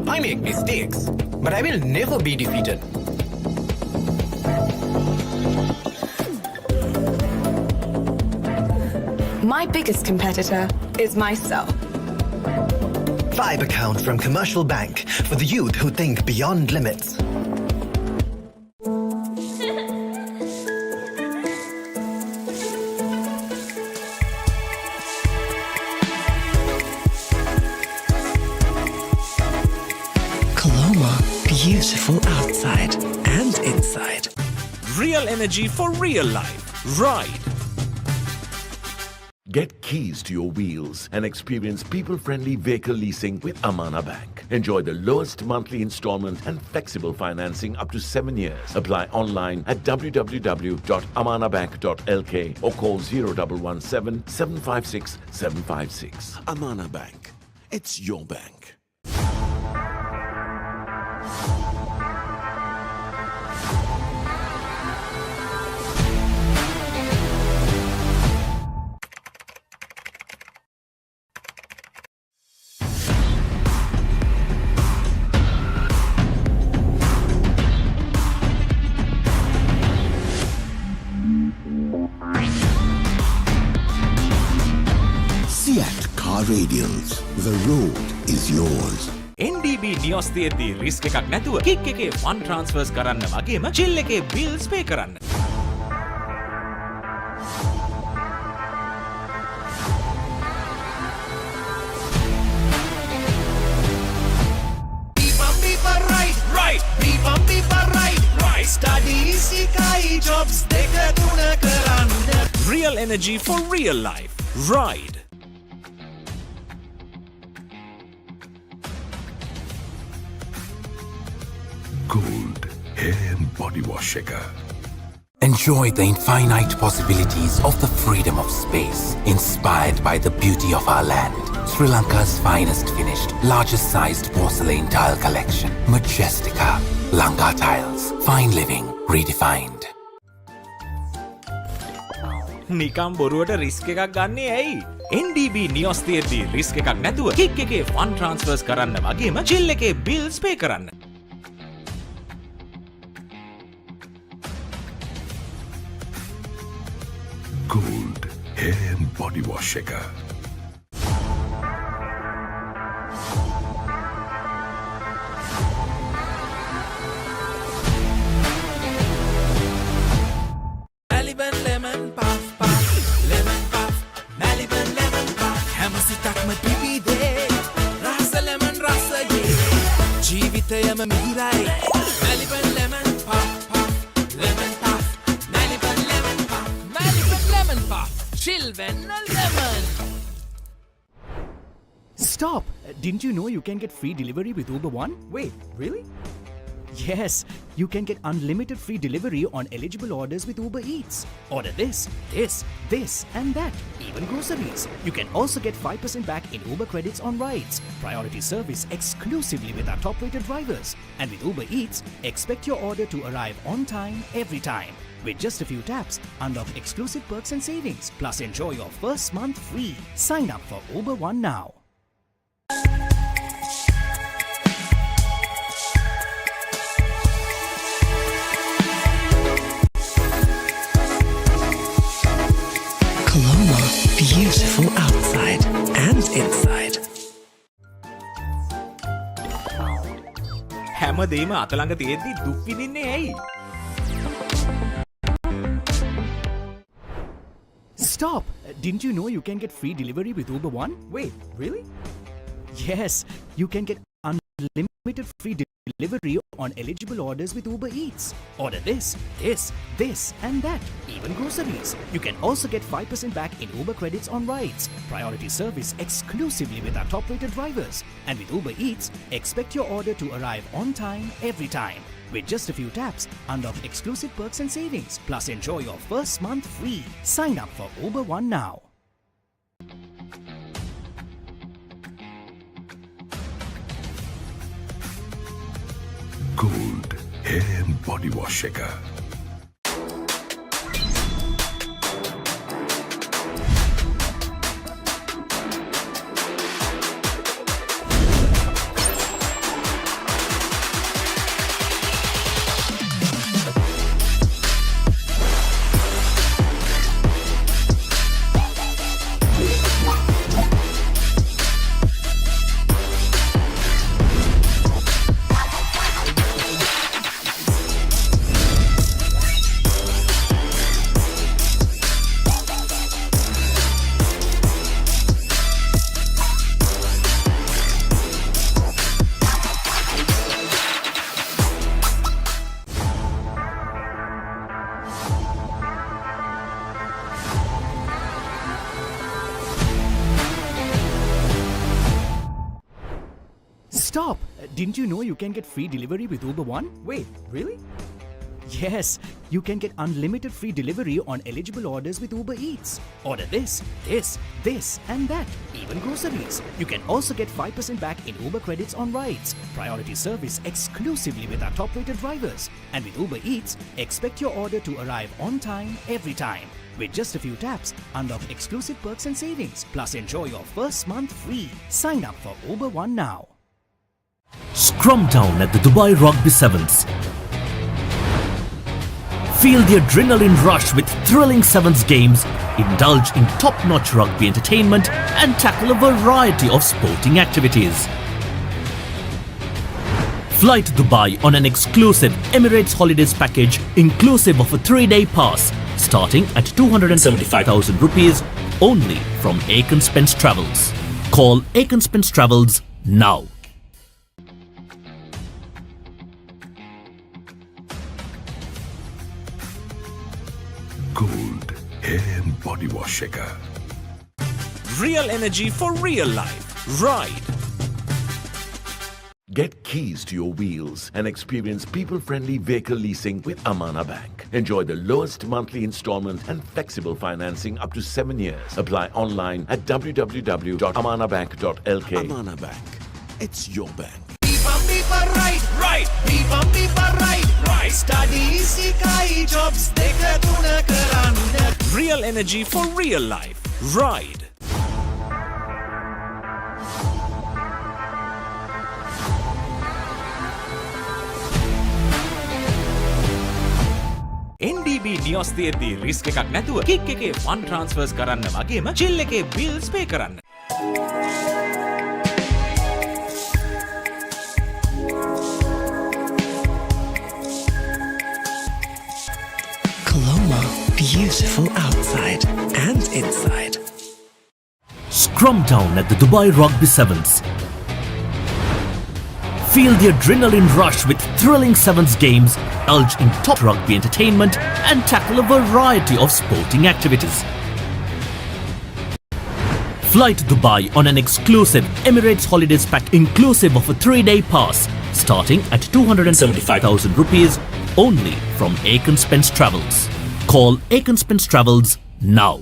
I make mistakes, but I will never be defeated. My biggest competitor is myself. Vibe account from Commercial Bank for the youth who think beyond limits. Colombo, beautiful outside and inside. Real energy for real life. Ride. Get keys to your wheels and experience people-friendly vehicle leasing with Amana Bank. Enjoy the lowest monthly installment and flexible financing up to 7 years. Apply online at www.amanabank.lk or call 0117 756 756. Amana Bank. It's your bank. Seat Car Radiance. The road is yours. NDB නියොස් තියෙද්දි risk එකක් නැතුව kick එකේ fun ට්‍රාන්ස්ෆර්ස් කරන්න වගේම chill එකේ bills පේ කරන්න. Real energy for real life. Ride. Gold hair and body wash shaker. Enjoy the infinite possibilities of the freedom of space, inspired by the beauty of our land. Sri Lanka's finest finished, largest sized porcelain tile collection, Majestica, Lanka Tiles, Fine living redefined. නිකම් බොරුවට risk එකක් ගන්නේ ඇයි? NDB නියොස් තියෙද්දි risk එකක් නැතුව kick එකේ fun ට්‍රාන්ස්ෆර්ස් කරන්න වගේම චිල් එකේ බිල්ස් පේ කරන්න. Gold hair and body wash එක. lemon puff puff, lemon puff, Maliban lemon puff. Hamasitakma pipide, rasa lemon rasa ye. Jeevithayama mihirai, Maliban lemon puff puff, lemon puff, Maliban lemon puff, Maliban lemon puff. Chilvenna lemon. Stop! Didn't you know you can get free delivery with Uber One? Wait, really? Yes, you can get unlimited free delivery on eligible orders with Uber Eats. Order this, and that, even groceries. You can also get 5% back in Uber credits on rides. Priority service exclusively with our top-rated drivers. And with Uber Eats, expect your order to arrive on time, every time. With just a few taps, unlock exclusive perks and savings. Plus enjoy your first month free. Sign up for Uber One now. Colombo, beautiful outside and inside. හැමදේම අතළඟ තියෙද්දි දුක් විඳින්නේ ඇයි? Stop! Didn't you know you can get free delivery with Uber One? Wait, really? Yes, you can get unlimited free delivery on eligible orders with Uber Eats. Order this, and that, even groceries. You can also get 5% back in Uber credits on rides. Priority service exclusively with our top-rated drivers. And with Uber Eats, expect your order to arrive on time, every time. With just a few taps, unlock exclusive perks and savings. Plus enjoy your first month free. Sign up for Uber One now. Gold hair and body wash එක. Stop! Didn't you know you can get free delivery with Uber One? Wait, really? Yes, you can get unlimited free delivery on eligible orders with Uber Eats. Order this, and that, even groceries. You can also get 5% back in Uber credits on rides. Priority service exclusively with our top-rated drivers. And with Uber Eats, expect your order to arrive on time, every time. With just a few taps, unlock exclusive perks and savings. Plus enjoy your first month free. Sign up for Uber One now. Scrumtown at the Dubai Rugby Sevens. Feel the adrenaline rush with thrilling Sevens games, indulge in top-notch rugby entertainment and tackle a variety of sporting activities. Fly to Dubai on an exclusive Emirates Holidays package inclusive of a 3-day pass starting at 275,000 rupees only from Aiken Spence Travels. Call Aiken Spence Travels now. Gold hair and body wash එක. Real energy for real life. Ride. Get keys to your wheels and experience people-friendly vehicle leasing with Amana Bank. Enjoy the lowest monthly installment and flexible financing up to 7 years. Apply online at www.amanabank.lk. Amana Bank. It's your bank. Beep right. Beep right. Start jobs දෙක තුන කරන්න. Real energy for real life. Ride. NDB නියොස් තියද්දී risk එකක් නැතුව kick එකේ fun ට්‍රාන්ස්ෆර්ස් කරන්න වගේම චිල් එකේ බිල්ස් පේ කරන්න. Colombo, beautiful outside and inside. Scrum down at the Dubai Rugby Sevens. Feel the adrenaline rush with thrilling Sevens games, indulge in top rugby entertainment and tackle a variety of sporting activities. Fly to Dubai on an exclusive Emirates Holidays pack inclusive of a 3-day pass starting at 275,000 rupees only from Aiken Spence Travels. Call Aiken Spence Travels now.